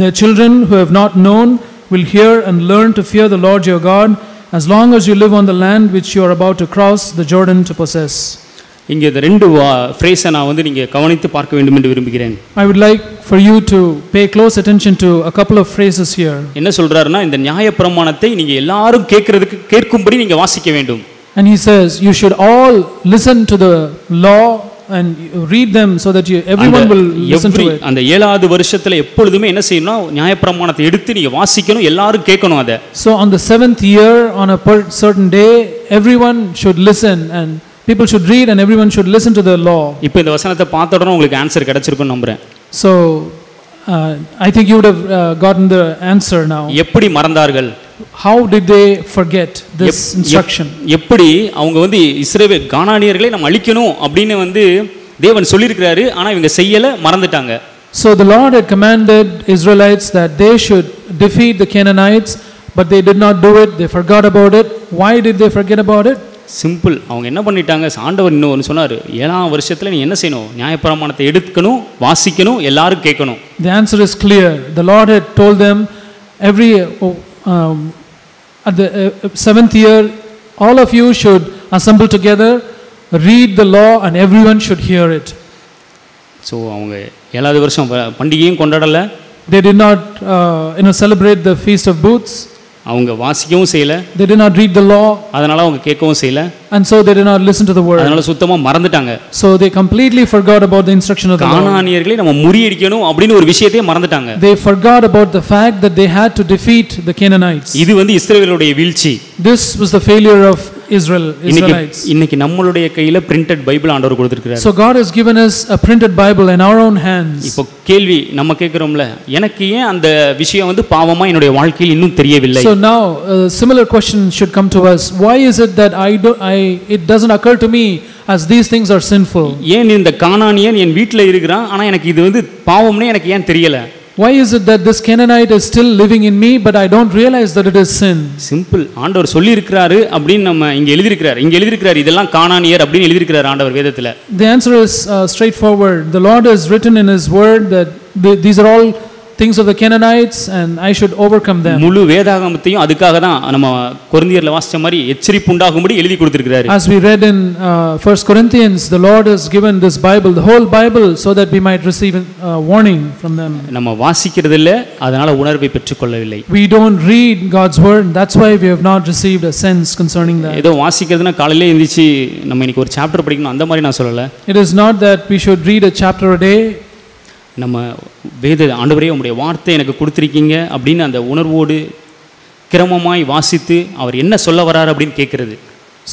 Their children who have not known will hear and learn to fear the Lord your God, as long as you live on the land which you are about to cross the Jordan to possess. இங்கே இந்த ரெண்டு ஃப்ரேஸை நான் வந்து நீங்க கவனித்து பார்க்க வேண்டும் என்று விரும்புகிறேன். I would like for you to pay close attention to a couple of phrases here. என்ன சொல்றாருன்னா, இந்த நியாயப்பிரமாணத்தை நீங்க எல்லாரும் கேட்கும்படி நீங்க வாசிக்க வேண்டும். And he says you should all listen to the law and read them so that everyone will listen to it. அந்த 7வது வருஷத்துல எப்பொழுதுமே என்ன செய்யணும்னா நியாயப்பிரமாணத்தை எடுத்து நீங்க வாசிக்கணும், எல்லாரும் கேட்கணும் அத. So on the 7th year, on a certain day, everyone should listen and people should read and everyone should listen to the law. இப்போ இந்த வசனத்தை பார்த்த உடனே உங்களுக்கு ஆன்சர் கிடைச்சிருக்கும்னு நம்புறேன். So I think you would have gotten the answer now. எப்படி மறந்தார்கள்? How did they forget this instruction? எப்படி அவங்க வந்து இஸ்ரவேல் கானானியர்களை நாம் அழிக்கணும் அப்படினு வந்து தேவன் சொல்லியிருக்காரு, ஆனா இவங்க செய்யல, மறந்துட்டாங்க. So the Lord had commanded Israelites that they should defeat the Canaanites, but they did not do it. They forgot about it. Why did they forget about it? Simple. அவங்க என்ன பண்ணிட்டாங்க, ஆண்டவர் இன்னொன்னு சொன்னாரு, 7ஆம் வருஷத்துல நீ என்ன செய்யணும், நியாயப்பிரமாணத்தை எடுக்கணும், வாசிக்கணும், எல்லாரும் கேட்கணும். The answer is clear. The Lord had told them at the 7th year, all of you should assemble together, read the law, and everyone should hear it. So அவங்க 7வது வருஷம் பண்டிகையும் கொண்டாடல. They did not celebrate the feast of booths. அவங்க வாசிக்கவும் செய்யல. They did not read the law. அதனால அவங்க கேட்கவும் செய்யல. And so they did not listen to the word. அதனால சுத்தமா மறந்துட்டாங்க. So they completely forgot about the instruction of the Lord. கானானியர்களை நம்ம முறியடிக்கணும் அப்படின ஒரு விஷயத்தை மறந்துட்டாங்க. They forgot about the fact that they had to defeat the Canaanites. இது வந்து இஸ்ரவேலுடைய வீழ்ச்சி. This was the failure of Israelites. இன்னைக்கு நம்மளுடைய கையில பிரிண்டட் பைபிள் ஆண்டவர் கொடுத்திருக்கார். So God has given us a printed Bible in our own hands. இப்போ கேள்வி நம்ம கேக்குறோம்ல, எனக்கு ஏன் அந்த விஷயம் வந்து பாவமா என்னுடைய வாழ்க்கையில் இன்னும் தெரியவில்லை? So now a similar question should come to us. Why is it that it doesn't occur to me as these things are sinful? ஏன் இந்த கானானியன் என் வீட்ல இருக்கிறான், ஆனா எனக்கு இது வந்து பாவம்னே எனக்கு ஏன் தெரியல? Why is it that this Canaanite is still living in me, but I don't realize that it is sin? Simple. ஆண்டவர் சொல்லி இருக்கிறாரு அப்படின்னு நம்ம இங்க எழுதி இருக்கிறார் இதெல்லாம் கானானியர் அப்படின்னு எழுதி இருக்கிறார் ஆண்டவர் வேதத்துல. The answer is straightforward. The Lord has written in his word that these are all things of the Canaanites and I should overcome them. முழு வேதாகமத்தையும் அதுக்காக தான் நம்ம கொரிந்தியர்ல வாசிச்ச மாதிரி எச்சரிப்பு உண்டாகும்படி எழுதி கொடுத்திருக்கிறாரு. As we read in 1 Corinthians, the Lord has given this Bible, the whole Bible, so that we might receive warning from them. நம்ம வாசிக்கிறது இல்ல, அதனால உணர்வை பெற்றுக்கொள்ளவில்லை. We don't read God's word, that's why we have not received a sense concerning that. ஏதோ வாசிக்கிறதுனா காலையில எந்திரிச்சு நம்ம இன்னைக்கு ஒரு சாப்டர் படிக்கணும் அந்த மாதிரி நான் சொல்லல. It is not that we should read a chapter a day. நம்ம வேத ஆண்டவரே உம்முடைய வார்த்தை எனக்கு கொடுத்திருக்கீங்க அப்படின்னு அந்த உணர்வோடு கிரமமாய் வாசித்து அவர் என்ன சொல்ல வரார் அப்படின்னு கேட்கிறது.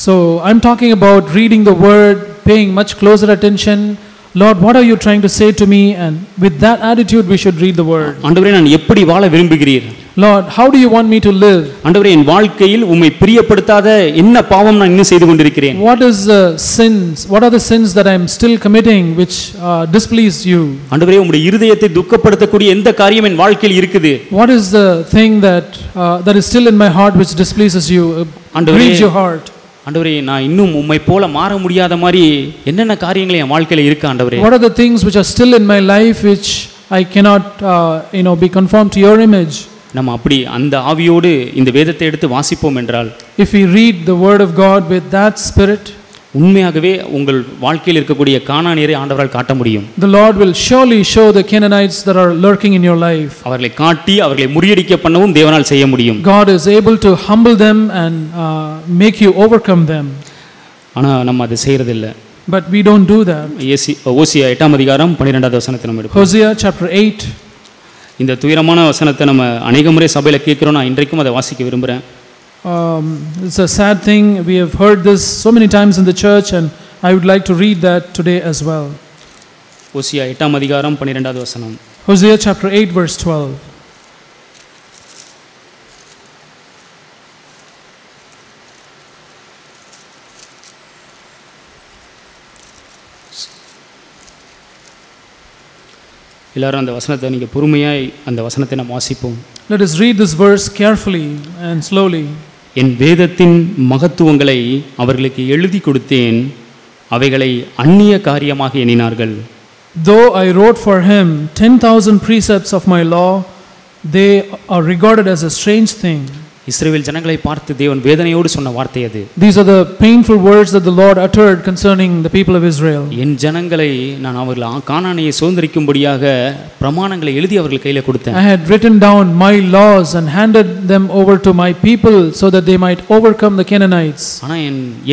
So I'm talking about reading the word, paying much closer attention. Lord, what are you trying to say to me? And with that attitude we should read the word. ஆண்டவரே நான் எப்படி வாழ விரும்புகிறீர்? Lord, how do you want me to live? ஆண்டவரே என் வாழ்க்கையில் உம்மை பிரியப்படுத்தாத என்ன பாவம் நான் இன்னும் செய்து கொண்டிருக்கிறேன்? What is the sins? What are the sins that I am still committing which displease you? ஆண்டவரே உம்முடைய இருதயத்தை துக்கப்படக்கூடிய எந்த காரியம் என் வாழ்க்கையில் இருக்குது? What is the thing that is still in my heart which displeases you? Grieves your heart? ஆண்டவரே நான் இன்னும் உம்மை போல மாற முடியாத மாதிரி என்னென்ன காரியங்கள் என் வாழ்க்கையில இருக்கு ஆண்டவரே? What are the things which are still in my life which I cannot be conformed to your image? நம்ம அப்படி அந்த ஆவியோடு இந்த வேதத்தை எடுத்து வாசிப்போம் என்றால், if we read the word of God with that spirit, உண்மையாகவே உங்கள் வாழ்க்கையில் இருக்கக்கூடிய கானானியரை ஆண்டவரால் காட்ட முடியும். The Lord will surely show the Canaanites that are lurking in your life. அவர்களை காட்டி அவர்களை முறியடிக்க பண்ணவும் தேவனால் செய்ய முடியும். God is able to humble them and make you overcome them. ஆனா நம்ம அதை செய்யறது இல்ல. But we don't do that. ஓசியா 8ஆம் அதிகாரம் 12வது வசனத்தை நம்ம எடுப்போம். Hosea chapter 8. இந்த துயரமான வசனத்தை நம்ம அநேக முறை சபையில கேட்கிறோம். நான் இன்றைக்கும் அதை வாசிக்க விரும்புறேன். It's a sad thing. We have heard this so many times in the church, and I would like to read that today as well. ஓசியா 8ஆம் அதிகாரம் 12வது வசனம். Hosea chapter 8 verse 12. எல்லாரும் அந்த வசனத்தை நீங்க பொறுமையாய் அந்த வசனத்தை நாம் வாசிப்போம். Let us read this verse carefully and slowly. என் வேதத்தின் மகத்துவங்களை அவர்களுக்கு எழுதி கொடுத்தேன், அவைகளை அந்நிய காரியமாக எண்ணினார்கள். Though I wrote for him 10,000 precepts of my law, they are regarded as a strange thing. இஸ்ரவேல் ஜனங்களை பார்த்து தேவன் வேதனையோடு சொன்ன வார்த்தை அது. These are the painful words that the Lord uttered concerning the people of Israel. என் ஜனங்களை நான் அவர்கள் கானானியை சுதந்தரிக்கும்படியாக பிரமாணங்களை எழுதி அவர்கள் கையில கொடுத்தேன். I had written down my laws and handed them over to my people so that they might overcome the Canaanites. ஆனா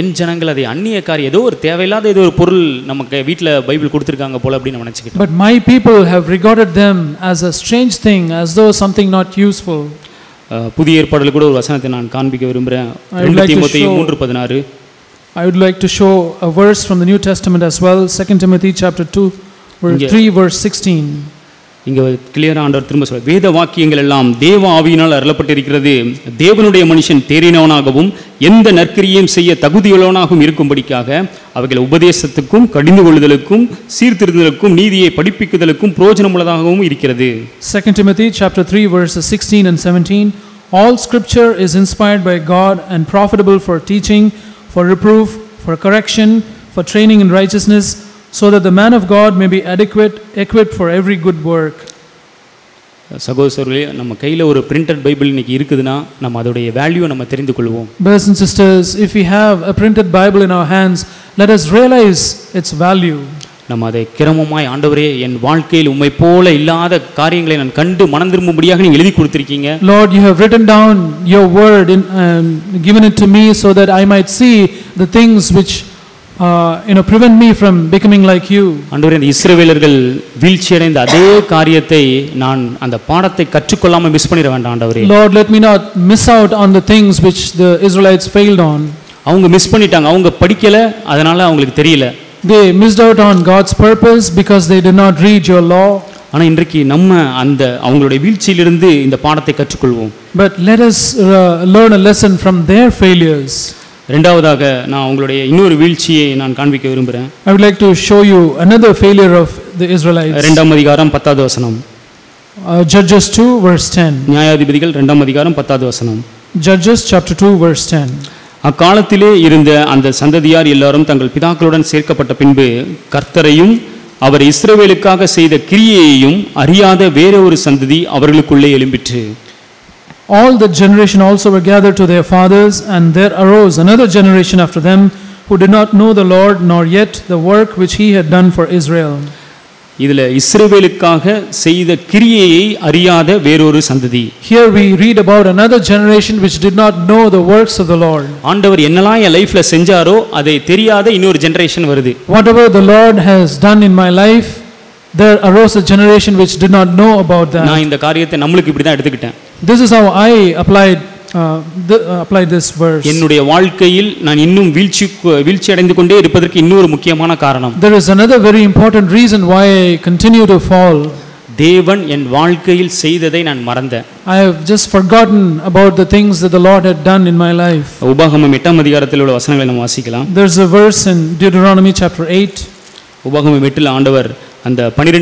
என் ஜனங்கள் அதை அந்நிய காரியம், ஏதோ ஒரு தேவையில்லாத ஏதோ ஒரு பொருள் நமக்கு வீட்ல பைபிள் கொடுத்திருக்காங்க போல அப்படி நான் நினைச்சிட்டேன். But my people have regarded them as a strange thing, as though something not useful. புதிய ஏற்பாடுல கூட ஒரு வசனத்தை நான் காண்பிக்க விரும்புறேன். 2 தீமோத்தேயு 3:16. I would like to show a verse from the New Testament as well. 2 Timothy chapter 2 verse 3 verse 16. இங்க கிளியரா ஆண்டவர் திரும்ப சொல்றார், வேத வாக்கியங்கள் எல்லாம் தேவ ஆவியினால் அருளப்பட்டிருக்கிறது, தேவனுடைய மனுஷன் தேறினவனாகவும் எந்த நற்கிரியையும் செய்ய தகுதியுள்ளவனாகவும் இருக்கும்படிக்காக அவைகள் உபதேசத்துக்கும் கடிந்து கொள்ளுதலுக்கும் சீர்திருத்தலுக்கும் நீதியை படிப்பிக்குதலுக்கும் பிரயோஜனமுள்ளதாகவும் இருக்கிறது. 2 Timothy chapter 3 verses 16 and 17. All scripture is inspired by God and profitable for teaching, for reproof, for correction, for training in righteousness, so that the man of God may be equipped for every good work. சகோதரர்களே, நம்ம கையில ஒரு printed Bible இன்னைக்கு இருக்குதுனா நம்ம அதோட value நம்ம தெரிந்து கொள்வோம். Brothers and sisters, if we have a printed Bible in our hands, let us realize its value. நம்ம அதை கிரமமாய் ஆண்டவரே என் வாழ்க்கையில் உம்மை போல இல்லாத காரியங்களை நான் கண்டு மனம் திரும்பும்படியாக நீங்க எழுதி கொடுத்திருக்கீங்க. Lord, you have written down your word and given it to me so that I might see the things which prevent me from becoming like you. ஆண்டவரே, இந்த இஸ்ரவேலர்கள் வீழ்ச்சி அடைந்த அதே காரியத்தை நான் அந்த பாடத்தை கற்றுக்கொள்ளாம மிஸ் பண்ணிர வேண்டாம் ஆண்டவரே. Lord, let me not miss out on the things which the Israelites failed on. அவங்க மிஸ் பண்ணிட்டாங்க, அவங்க படிக்கல, அதனால அவங்களுக்கு தெரியல. They missed out on God's purpose because they did not read your law. ஆனா இன்றைக்கு நம்ம அந்த அவங்களுடைய வீழ்ச்சியிலிருந்து இந்த பாடத்தை கற்றுக்கொள்வோம். But let us learn a lesson from their failures. இரண்டாவதாக நான் உங்களுடைய இன்னொரு வீழ்ச்சியை நான் காண்பிக்க விரும்புகிறேன். I would like to show you another failure of the Israelites. 2ஆம் அதிகாரம் 10வது வசனம். Judges 2 verse 10. நியாயாதிபதிகள் 2ஆம் அதிகாரம் 10வது வசனம். Judges chapter 2 verse 10. அக்காலத்திலே இருந்த அந்த சந்ததியார் எல்லாரும் தங்கள் பிதாக்களுடன் சேர்க்கப்பட்ட பின்பு கர்த்தரையும் அவர் இஸ்ரவேலுக்காக செய்த கிரியையையும் அறியாத வேற ஒரு சந்ததி அவர்களுக்குள்ளே எழும்பிற்று. All the generation also were gathered to their fathers, and there arose another generation after them, who did not know the Lord, nor yet the work which he had done for Israel. இதுல இஸ்ரவேலுக்காக செய்த கிரியையை அறியாத வேறொரு சந்ததி. Here we read about another generation which did not know the works of the Lord. ஆண்டவர் என்னெல்லாம் என் லைஃப்ல செஞ்சாரோ அதை தெரியாத இன்னொரு ஜெனரேஷன் வருது. Whatever the Lord has done in my life, there arose a generation which did not know about that. நான் இந்த காரியத்தை நம்மளுக்கு இப்படி தான் எடுத்துக்கிட்டேன். This is how I applied this verse. என்னுடைய வாழ்க்கையில் நான் இன்னும் வீழ்ச்சி அடைந்து கொண்டே இருப்பதற்கு இன்னொரு முக்கியமான காரணம். There is another very important reason why I continue to fall. தேவன் என் வாழ்க்கையில் செய்ததை நான் மறந்தேன். I have just forgotten about the things that the Lord had done in my life. உபாகமம் 8ஆம் அதிகாரத்தில் உள்ள வசனங்களை நாம் வாசிக்கலாம். There's a verse in Deuteronomy chapter 8. உபாகமம் 8ல் ஆண்டவர் அந்த 12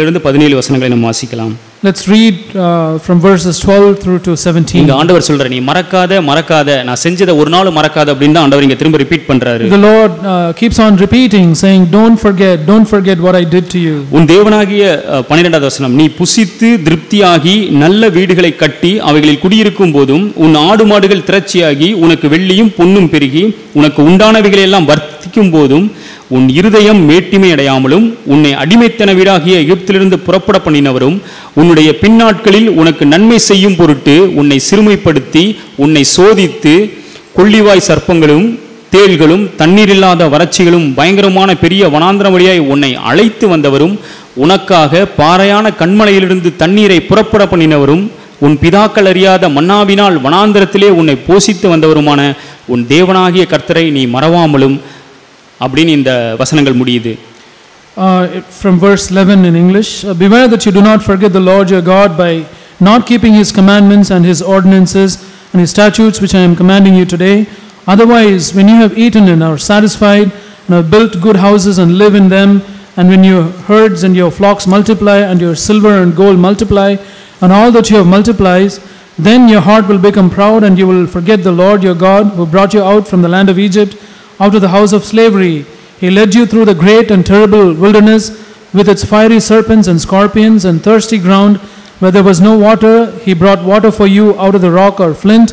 இருந்து 17 வசனங்களை நாம் வாசிக்கலாம். Let's read from verses 12 through to 17. இங்க ஆண்டவர் சொல்றாரு, நீ மறக்காத நான் செஞ்சதை ஒரு நாள் மறக்காத அப்படினு தான் ஆண்டவர் இங்க திரும்ப ரிப்பீட் பண்றாரு. The Lord keeps on repeating, saying, don't forget what I did to you. உன் தேவனாகிய 12வது வசனம், நீ புசித்து திருப்தியாகி நல்ல வீடுகளை கட்டி அவைகளில் குடியிருக்கும் போதும் உன் ஆடு மாடுகள் திரட்சியாகி உனக்கு வெள்ளியும் பொன்னும் பெருகி உனக்கு உண்டானவைகளை எல்லாம் வர்த்திக்கும் போதும் உன் இருதயம் மேட்டிமை அடையாமலும் உன்னை அடிமைத்தன வீடாகிய எகிப்திலிருந்து புறப்பட பண்ணினவரும் உன்னுடைய பின்னாட்களில் உனக்கு நன்மை செய்யும் பொருட்டு உன்னை சிறுமைப்படுத்தி உன்னை சோதித்து கொள்ளிவாய் சர்ப்பங்களும் தேள்களும் தண்ணீரில்லாத வறட்சிகளும் பயங்கரமான பெரிய வனாந்திர வழியாய் உன்னை அழைத்து வந்தவரும் உனக்காக பாறையான கண்மலையிலிருந்து தண்ணீரை புறப்பட பண்ணினவரும் உன் பிதாக்கள் அறியாத மன்னாவினால் வனாந்திரத்திலே உன்னை போஷித்து வந்தவருமான உன் தேவனாகிய கர்த்தரை நீ மறவாமலும் அப்படின்னு இந்த வசனங்கள் முடியுது. From verse 11 in English, beware that you do not forget the Lord your God by not keeping his commandments and his ordinances and his statutes which I am commanding you today. Otherwise, when you have eaten and are satisfied and have built good houses and live in them, and when your herds and your flocks multiply and your silver and gold multiply and all that you have multiplies, then your heart will become proud and you will forget the Lord your God who brought you out from the land of Egypt, out of the house of slavery. He led you through the great and terrible wilderness with its fiery serpents and scorpions and thirsty ground where there was no water. He brought water for you out of the rock or flint.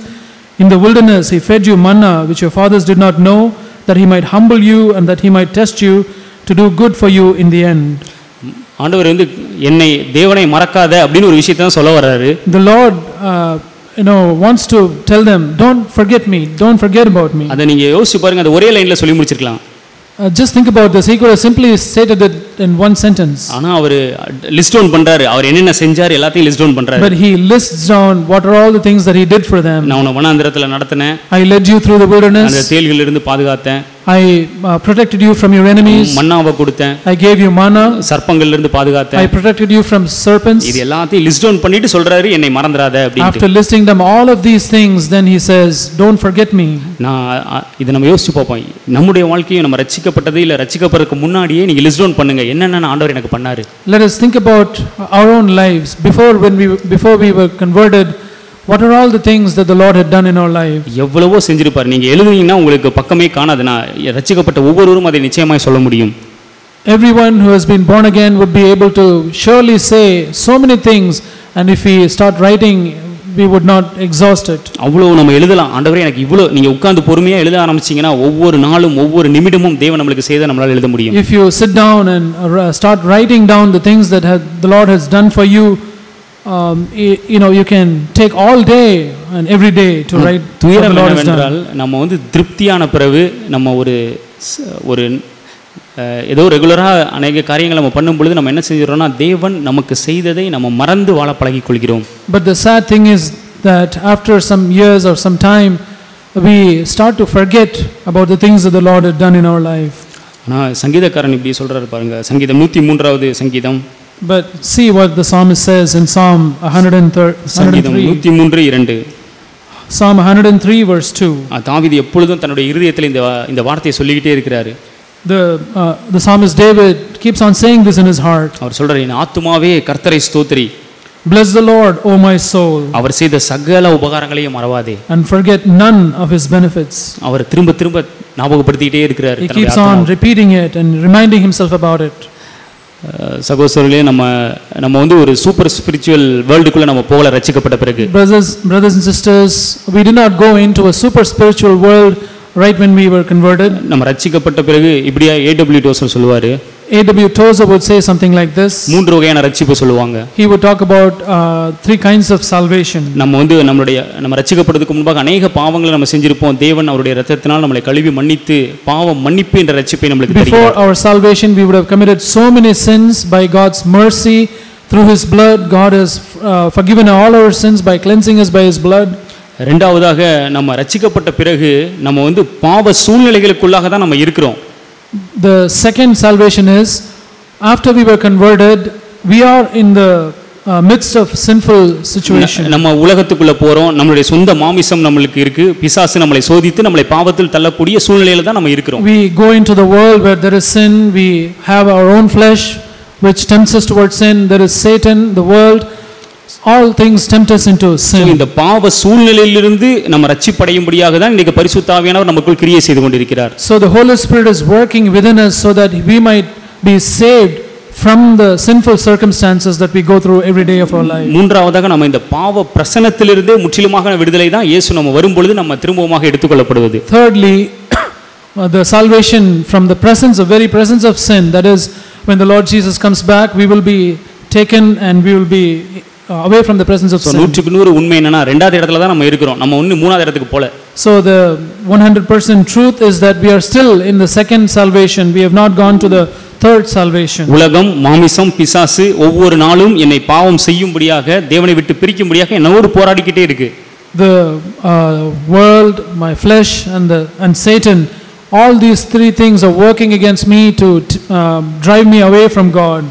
In the wilderness he fed you manna which your fathers did not know, that he might humble you and that he might test you to do good for you in the end. ஆண்டவர் வந்து என்னை தேவனை மறக்காத அப்படின்னு ஒரு விஷயத்தை தான் சொல்ல வர்றாரு. The Lord wants to tell them, don't forget me, don't forget about me. அதை நீங்க யோசிச்சு பாருங்க, அது ஒரே லைன்ல சொல்லி முடிச்சிருக்கலாம். Just think about this. He could have simply stated it in one sentence. ஆனா அவர் லிஸ்ட் டவுன் பண்றாரு. அவர் என்னென்ன செஞ்சார் எல்லாத்தையும் லிஸ்ட் டவுன் பண்றாரு. But he lists down what are all the things that he did for them. நான் உன்னை வனாந்திரத்துல நடத்தினேன். I led you through the wilderness. அந்த தேள்களிலிருந்து இருந்து பாதுகாத்தேன். I protected you from your enemies. மன்னாவை கொடுத்தேன். I gave you manna. சர்ப்பங்கள்ல இருந்து பாதுகாத்தேன். I protected you from serpents. இது எல்லாத்தையும் list down பண்ணிட்டு சொல்றாரு, என்னை மறந்துடாத அப்படினு. After listing them all of these things, then he says, don't forget me. நான் இத நம்ம யோசிச்சு பார்ப்போம். நம்முடைய வாழ்க்கையை நம்ம ரட்சிக்கப்பட்டது இல்ல ரட்சிக்கப்படுறதுக்கு முன்னாடியே நீங்க லிஸ்ட் டவுன் பண்ணுங்க, என்னென்ன ஆண்டவர் எனக்கு பண்ணாரு. Let us think about our own lives before we were converted. What are all the things that the Lord had done in our life? எவ்வளவோ செஞ்சிருப்பார். நீங்க எழுதுனீங்கன்னா உங்களுக்கு பக்கமே காணாது. நான் ரட்சிக்கப்பட்ட ஒவ்வொருவரும் அதை நிச்சயமாய் சொல்ல முடியும். Everyone who has been born again would be able to surely say so many things, and if we start writing we would not exhaust it. அவ்வளவு நம்ம எழுதலாம். ஆண்டவரே எனக்கு இவ்வளவு, நீங்க உட்கார்ந்து பொறுமையா எழுத ஆரம்பிச்சீங்கன்னா ஒவ்வொரு நாளும் ஒவ்வொரு நிமிடமும் தேவன் நமக்கு செய்த நம்மளால எழுத முடியும். If you sit down and start writing down the things that the Lord has done for you, you can take all day and every day to write what the Lord has done. நம்ம வந்து திருப்தியான பிறகு நம்ம ஒரு ஏதோ ரெகுலரா अनेक காரியங்களை நம்ம பண்ணும் பொழுது நம்ம என்ன செஞ்சிரோம்னா தேவன் நமக்கு செய்ததை நம்ம மறந்து வாழ பழகிக் கொள்கிறோம். But the sad thing is that after some years or some time we start to forget about the things that the Lord had done in our life. ஆனா சங்கீதக்காரன் இப்படி சொல்றாரு பாருங்க, சங்கீதம் 103வது சங்கீதம். But see what the psalmist says in Psalm 103. சங்கீதம் 103:2. Psalm 103 verse 2. தாவீது எப்பொழுதும் தன்னுடைய இதயத்தில் இந்த வார்த்தையை சொல்லிக்கிட்டே இருக்கிறாரு. The psalmist David keeps on saying this in his heart. அவர் சொல்றாரு, என் ஆத்துமாவே கர்த்தரை ஸ்தோத்திரி. Bless the Lord, O my soul. அவர் செய்த சகல உபகாரங்களையும் மறவாதே. And forget none of his benefits. அவர் திரும்ப ஞாபகப்படுத்திட்டே இருக்கிறார். He keeps on repeating it and reminding himself about it. சகோதரர்களே, நம்ம வந்து ஒரு சூப்பர் ஸ்பிரிச்சுவல் வேர்ல்டுக்குள்ள நம்ம போகல ரட்சிக்கப்பட்ட பிறகு. Brothers and sisters, we did not go into a super spiritual world right when we were converted. நம்ம ரட்சிக்கப்பட்ட பிறகு இப்படியா A.W. டோசர் சொல்லுவாரு. A.W. Tozer would say something like this. மூன்று வகையான ரட்சிப்பு சொல்லுவாங்க. He would talk about three kinds of salvation. நம்ம ரட்சிக்கப்படுறதுக்கு முன்பாக अनेक பாவங்களை நம்ம செஞ்சிருப்போம். தேவன் அவருடைய இரத்தத்தினால் நம்மை கழுவி மன்னித்து பாவம் மன்னிப்பு என்ற ரட்சிப்பை நமக்கு தருகிறார். Before our salvation we would have committed so many sins. By God's mercy through his blood God has forgiven all our sins by cleansing us by his blood. இரண்டாவதாக நம்ம ரட்சிக்கப்பட்ட பிறகு நம்ம வந்து பாவ சூழ்நிலைகளுக்குள்ளாக தான் நம்ம இருக்கிறோம். The second salvation is after we were converted we are in the midst of sinful situation. நம்ம உலகத்துக்குள்ள போறோம். நம்மளுடைய சொந்த மாமிசம் நமக்கு இருக்கு. பிசாசு நம்மளை சோதித்து நம்மளை பாவத்தில் தள்ளக்கூடிய சூழ்நிலையில தான் நம்ம இருக்கிறோம். We go into the world where there is sin. We have our own flesh which tempts us towards sin. There is Satan, the world. All things tempt us into sin. இந்த பாவ சூழ்நிலையிலிருந்து நம்ம ரட்சிப்படையும்படியாக தான் இன்னைக்கு பரிசுத்த ஆவியானவர் நமக்குள் கிரியை செய்து கொண்டிருக்கிறார். So the Holy Spirit is working within us so that we might be saved from the sinful circumstances that we go through every day of our life. மூன்றாவதாக நம்ம இந்த பாவ பிரசன்னத்திலிருந்து முற்றிலுமாக விடுதலை தான் இயேசு நம்ம வரும்பொழுது நம்ம திரும்பவுமாக எடுத்துக்கொள்ளப்படுவது. Thirdly, the salvation from the presence, the very presence of sin, that is when the Lord Jesus comes back we will be taken and we will be away from the presence of sin. 100% உண்மை என்னன்னா இரண்டாவது இடத்துல தான் நம்ம இருக்கிறோம். நம்ம இன்னும் மூணாவது இடத்துக்கு போல. So the 100% truth is that we are still in the second salvation. We have not gone to the third salvation. உலகம், மாமிசம், பிசாசு ஒவ்வொரு நாளும் என்னை பாவம் செய்யும்படியாக தேவனை விட்டு பிரிக்கும்படியாக என்னோடு போராடிக்கிட்டே இருக்கு. The world, my flesh and Satan, all these three things are working against me to drive me away from God.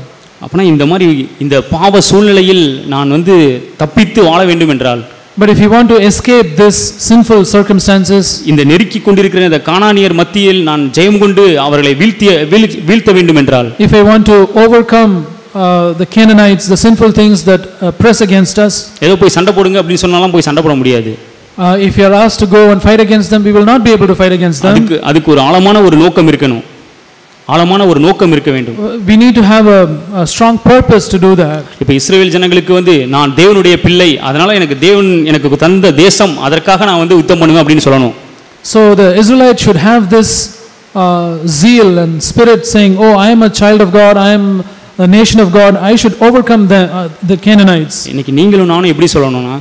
அப்பனா இந்த மாதிரி இந்த பாவ சூழ்நிலையில் நான் வந்து தப்பித்து வாழ வேண்டும் என்றால், but if you want to escape this sinful circumstances, இந்த நெருக்கி கொண்டிருக்கிற இந்த கானானியர் மத்தியில் நான் ஜெயம் கொண்டு அவர்களை வீழ்த்த வேண்டும் என்றால், if I want to overcome the Canaanites, the sinful things that press against us, ஏதோ போய் சண்டை போடுங்க அப்படி சொன்னாலும் போய் சண்டை போட முடியாது. If you are asked to go and fight against them, we will not be able to fight against them. அதுக்கு ஒரு ஆழமான ஒரு நோக்கம் இருக்கணும். ஆழமான ஒரு நோக்கம் இருக்க வேண்டும். We need to have a strong purpose to do that. இப்போ இஸ்ரவேல் ஜனங்களுக்கு வந்து நான் தேவனுடைய பிள்ளை, அதனால எனக்கு தேவன் எனக்கு தந்த தேசம், அதற்காக நான் வந்து யுத்தம் பண்ணுவேன் அப்படினு சொல்லணும். So the Israelites should have this zeal and spirit saying, oh, I am a child of God, I am a nation of God, I should overcome the Canaanites. இன்னைக்கு நீங்களும் நானும் எப்படி சொல்லணும்னா,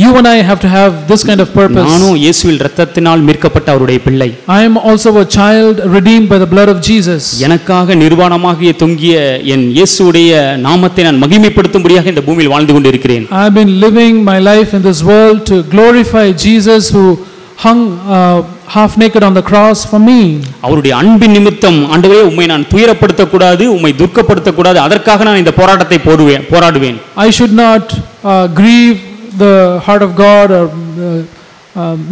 you and I have to have this kind of purpose. நானும் இயேசுவின் இரத்தத்தினால் மீட்கப்பட்ட அவருடைய பிள்ளை. I am also a child redeemed by the blood of Jesus. எனக்காக நிர்வாணமாகிய தொங்கிய என் இயேசுவுடைய நாமத்தை நான் மகிமைப்படுத்தும்படியாக இந்த பூமியில் வாழ்ந்து கொண்டிருக்கிறேன். I have been living my life in this world to glorify Jesus who hung half naked on the cross for me. அவருடைய அன்பின் நிமித்தம் ஆண்டவரே உம்மை நான் துயரப்படுத்த கூடாது, உம்மை துர்க்கப்படுத்த கூடாது, அதற்காக நான் இந்த போராட்டத்தை போராடுவேன். I should not grieve the heart of God or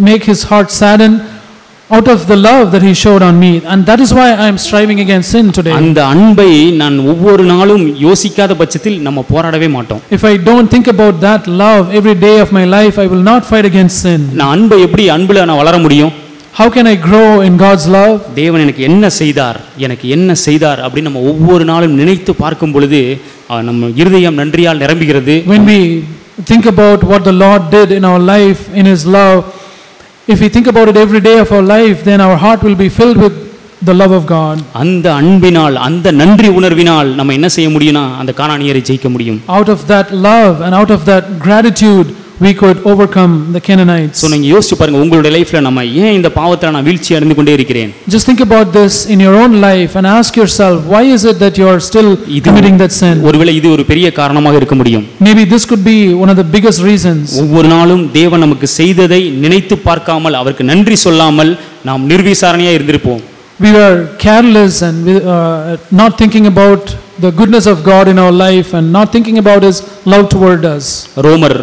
make his heart sadden out of the love that he showed on me, and that is why I am striving against sin today. அந்த அன்பை நான் ஒவ்வொரு நாளும் யோசிக்காத பட்சத்தில் நம்ம போராடவே மாட்டோம். If I don't think about that love every day of my life, I will not fight against sin. நான் அன்பை எப்படி அன்புல நான் வளர முடியும்? How can I grow in God's love? தேவன் எனக்கு என்ன செய்தார் அப்படி நம்ம ஒவ்வொரு நாளும் நினைத்து பார்க்கும் பொழுது நம்ம இருதயம் நன்றியால் நிரம்புகிறது. When we think about what the Lord did in our life in his love, if we think about it every day of our life, then our heart will be filled with the love of God. அந்த அன்பினால், அந்த நன்றி உணர்வினால் நம்ம என்ன செய்ய முடியும்னா அந்த கானானியரை ஜெயிக்க முடியும். Out of that love and out of that gratitude we could overcome the Canaanites. So நீங்க யோசிச்சு பாருங்க, உங்களுடைய லைஃப்ல நம்ம ஏன் இந்த பாவத்துல நான் வீழ்ச்சி அடைந்து கொண்டே இருக்கிறேன்? Just think about this in your own life and ask yourself, why is it that you are still committing that sin? ஒருவேளை இது ஒரு பெரிய காரணமாக இருக்க முடியும். Maybe this could be one of the biggest reasons. ஒவ்வொரு நாளும் தேவன் நமக்கு செய்ததை நினைத்து பார்க்காமல், அவருக்கு நன்றி சொல்லாமல் நாம் நிர்விசாரணையா இருந்திருப்போம். We were careless and not thinking about the goodness of God in our life and not thinking about his love toward us. ரோமர்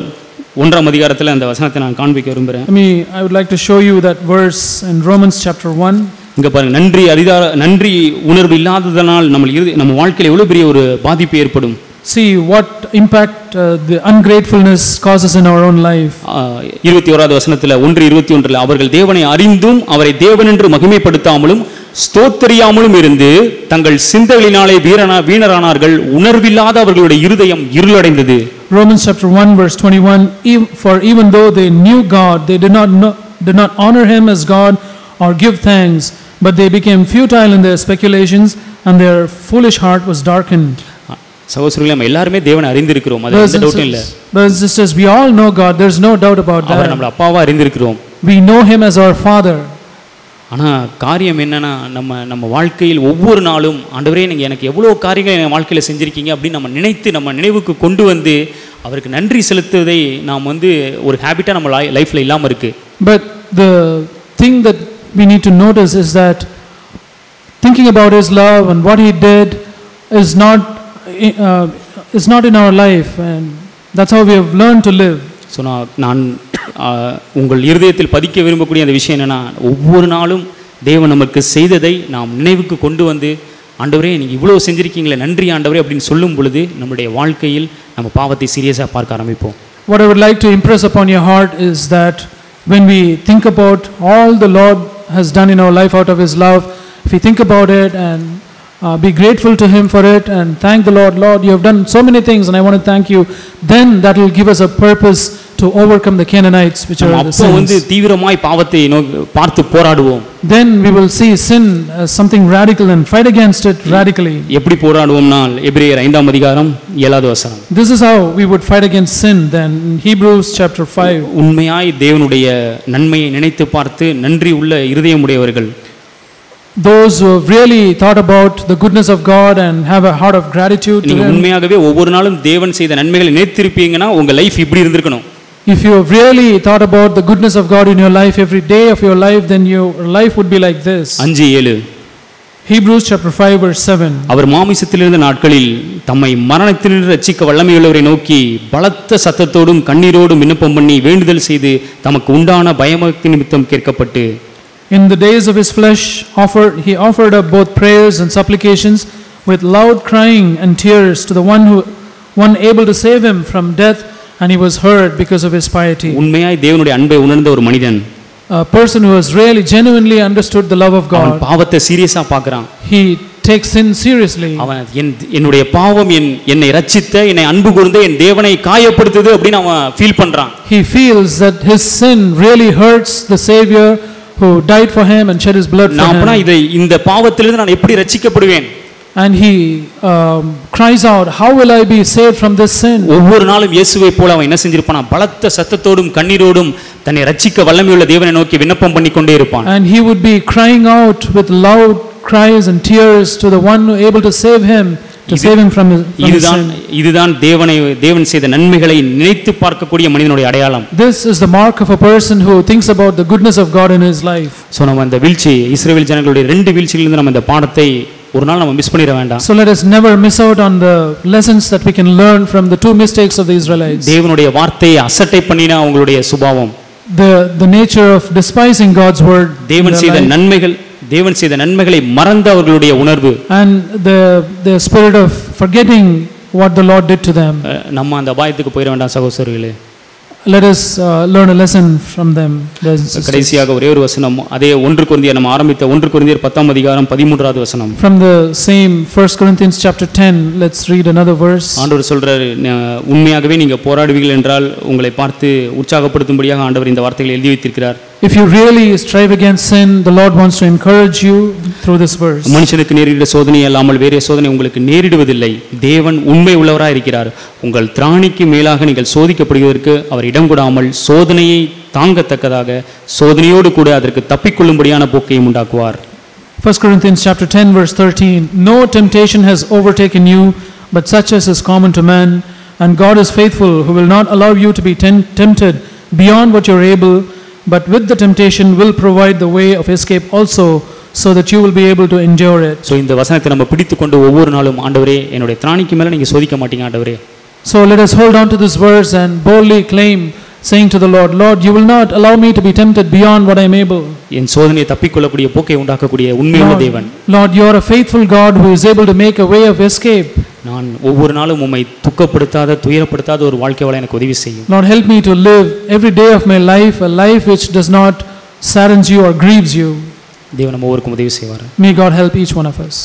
1ஆம் அதிகாரத்தில் அந்த வசனத்தை நான் காண்பிக்க விரும்புகிறேன். I would like to show you that verse in Romans chapter 1. இங்க பாருங்க, நன்றி உணர்வு இல்லாததனால் நம்ம வாழ்க்கையில எவ்வளவு பெரிய ஒரு பாதிப்பு ஏற்படும். See what impact the ungratefulness causes in our own life. 21வது வசனத்துல 1:21 அவர்கள் தேவனை அறிந்தும் அவரை தேவன் என்று மகிமைப்படுத்தாமலும் ஸ்தோத்தரியாமலும் இருந்து தங்கள் சிந்தைகளினாலே வீணரானார்கள். உணர்வில்லாத அவர்களுடைய இருதயம் இருளடைந்தது. Romans chapter 1 verse 21, for even though they knew God, they did not honor him as God or give thanks, but they became futile in their speculations and their foolish heart was darkened. சகோதரர்களே, நம்ம எல்லாரும் தேவனை அறிந்திருக்கிறோம். அது எந்த டவுட்டும் இல்ல. Brothers and sisters, we all know God. There's no doubt about that. அவர் நம்மள அப்பாவா அறிந்திருக்கிறோம். We know him as our father. ஆனா காரியம் என்னன்னா, நம்ம வாழ்க்கையில் ஒவ்வொரு நாளும் ஆண்டவரே நீங்க எனக்கு எவ்வளவு காரியங்கள் என் வாழ்க்கையில செஞ்சிருக்கீங்க அப்படின்னு நம்ம நினைத்து நம்ம நினைவுக்கு கொண்டு வந்து அவருக்கு நன்றி செலுத்துவதை நாம் ஒரு ஹேபிட்டா நம்ம லைஃப்ல இல்லாம இருக்கு. But the thing that we need to notice is that thinking about his love and what he did is not in our life, and that's how we have learned to live. So நான் உங்கள் இருதயத்தில் பதிக்க விரும்பக்கூடிய அந்த விஷயம் என்னென்னா, ஒவ்வொரு நாளும் தேவன் நமக்கு செய்ததை நாம் நினைவுக்கு கொண்டு வந்து ஆண்டவரே நீங்கள் இவ்வளோ செஞ்சுருக்கீங்களே நன்றி ஆண்டவரே அப்படின்னு சொல்லும் பொழுது நம்முடைய வாழ்க்கையில் நம்ம பாவத்தை சீரியஸாக பார்க்க ஆரம்பிப்போம். What I would like to impress upon your heart is that when we think about all the Lord has done in our life out of his love, if we think about it and be grateful to him for it and thank the Lord, Lord, you have done so many things and I want to thank you, then that will give us a purpose to overcome the Canaanites which are the sins. தீவிரமாய் பாவத்தை பார்த்து போராடுவோம். Then we will see sin as something radical and fight against it radically. எப்படி போராடுவோம்னால் எபிரேயர் 5ஆம் அதிகாரம் 7வது வசனம். This is how we would fight against sin then in Hebrews chapter 5. உண்மையாய் தேவனுடைய நன்மையை நினைத்து பார்த்து நன்றி உள்ள இருதயமுடையவர்கள், those who have really thought about the goodness of God and have a heart of gratitude to him. உண்மையாகவே ஒவ்வொரு நாளும் தேவன் செய்த நன்மைகளை நினைத்திருப்பீங்கன்னா உங்க லைஃப் இப்படி இருந்திருக்கணும். If you have really thought about the goodness of God in your life every day of your life, then your life would be like this. 5:7 Hebrews chapter 5 verse 7. அவர் மாமிசத்தில் இருந்த நாட்களில் தம்மை மரணத்திலிருந்து ரட்சிக்க வல்லமையுள்ளவரை நோக்கி பலத்த சத்தத்தோடும் கண்ணீரோடும் விண்ணப்பம் பண்ணி வேண்டுதல் செய்து தமக்கு உண்டான பயமத்தின் நிமித்தம் கேட்கப்பட்டு, in the days of his flesh he offered up both prayers and supplications with loud crying and tears to the one able to save him from death, and he was heard because of his piety. உண்மையாய் தேவனுடைய அன்பை உணர்ந்த ஒரு மனிதன், a person who has really genuinely understood the love of God, அவன் பாவத்தை சீரியஸா பார்க்கறான். he takes sin seriously. அவன் என்னுடைய பாவம் என்னை ரட்சித்த என்னை அன்பு கூர்ந்த என் தேவனை காயப்படுத்துது அப்படின்னு அவன் ஃபீல் பண்றான். He feels that his sin really hurts the Savior who died for him and shed his blood for him. நான் அப்பனா இந்த பாவத்திலிருந்து நான் எப்படி ரட்சிக்கப்படுவேன்? And he cries out, how will I be saved from this sin? ஒவ்வொரு நாளும் இயேசுவை போல அவன் என்ன செஞ்சிருப்பானா, பலத்த சத்தத்தோடும் கண்ணீரோடும் தன்னை ரட்சிக்க வல்லமையுள்ள தேவனை நோக்கி விண்ணப்பம் பண்ணிக்கொண்டே இருப்பான். And he would be crying out with loud cries and tears to the one who able to save him, to save him from his sin. இதுதான் தேவன் செய்த நன்மைகளை நினைத்து பார்க்கக்கூடிய மனிதனுடைய அடையாளம். This is the mark of a person who thinks about the goodness of God in his life. So நம்ம அந்த வீழ்ச்சி, இஸ்ரவேல் ஜனங்களுடைய 2 வீழ்ச்சிகளிலிருந்து நம்ம இந்த பாடத்தை ஒரு நாள் நம்ம மிஸ் பண்ணிர வேண்டாம். So let us never miss out on the lessons that we can learn from the 2 mistakes of the Israelites. தேவனுடைய வார்த்தையை அசட்டை பண்ணினா அவங்களுடைய சுபாவம், the nature of despising God's word, தேவன் செய்த நன்மைகளை மறந்த அவர்களுடைய உணர்வு, and the spirit of forgetting what the Lord did to them. நம்ம அந்த அபாயத்துக்கு போயிர வேண்டாம் சகோதரர்களே. Let us learn a lesson from them. கடைசியாக ஒரே ஒரு வசனம், அதே 1 கொரிந்தியர் நம்ம ஆரம்பித்த 1 கொரிந்தியர் 10ஆம் அதிகாரம் 13வது வசனம். From the same 1 Corinthians chapter 10, let's read another verse. ஆண்டவர் சொல்றாரு, உண்மையாகவே நீங்க போராடுவீர்கள் என்றால் உங்களை பார்த்து உற்சாகப்படுத்தும்படியாக ஆண்டவர் இந்த வார்த்தைகளை எழுதி வைத்திருக்கிறார். If you really strive against sin, the Lord wants to encourage you through this verse. மனுஷனுக்கு நேரிடுகிற சோதனை அல்லாமல் வேறே சோதனை உங்களுக்கு நேரிடுவதில்லை. தேவன் உண்மை உள்ளவராய் இருக்கிறார். உங்கள் திராணிக்கு மேலாக நீங்கள் சோதிக்கப்படுவதற்கு அவர் இடம் கொடாமல் சோதனையை தாங்கத்தக்கதாக சோதனையோடு கூட அதற்கு தப்பிக்கொள்ளும்படியான போக்கையும் உண்டாக்குவார். 1 Corinthians chapter 10 verse 13, no temptation has overtaken you but such as is common to man, and God is faithful who will not allow you to be tempted beyond what you are able, but with the temptation will provide the way of escape also, so that you will be able to endure it. So இந்த வசனத்தை நம்ம பிடித்துக்கொண்டு ஒவ்வொரு நாளும் ஆண்டவரே என்னுடைய திராணிக்கு மேல நீங்க சோதிக்க மாட்டீங்க ஆண்டவரே. So let us hold on to this verse and boldly claim, saying to the Lord, Lord, you will not allow me to be tempted beyond what I am able. என் சோதனையை தப்பிக்கொள்ளக்கூடிய போக்கை உண்டாக்கக்கூடிய உண்மையுள்ள தேவன். Lord, you are a faithful God who is able to make a way of escape. நான் ஒவ்வொரு நாளும் உம்மை துக்கப்படுத்தாத துயரப்படுத்தாத ஒரு வாழ்க்கை வாழ எனக்கு உதவி செய்யும். Lord, help me to live every day of my life a life which does not saddens you or grieves you. தேவன் நம்ம ஒவ்வொருக்கும் உதவி செய்வார். May God help each one of us.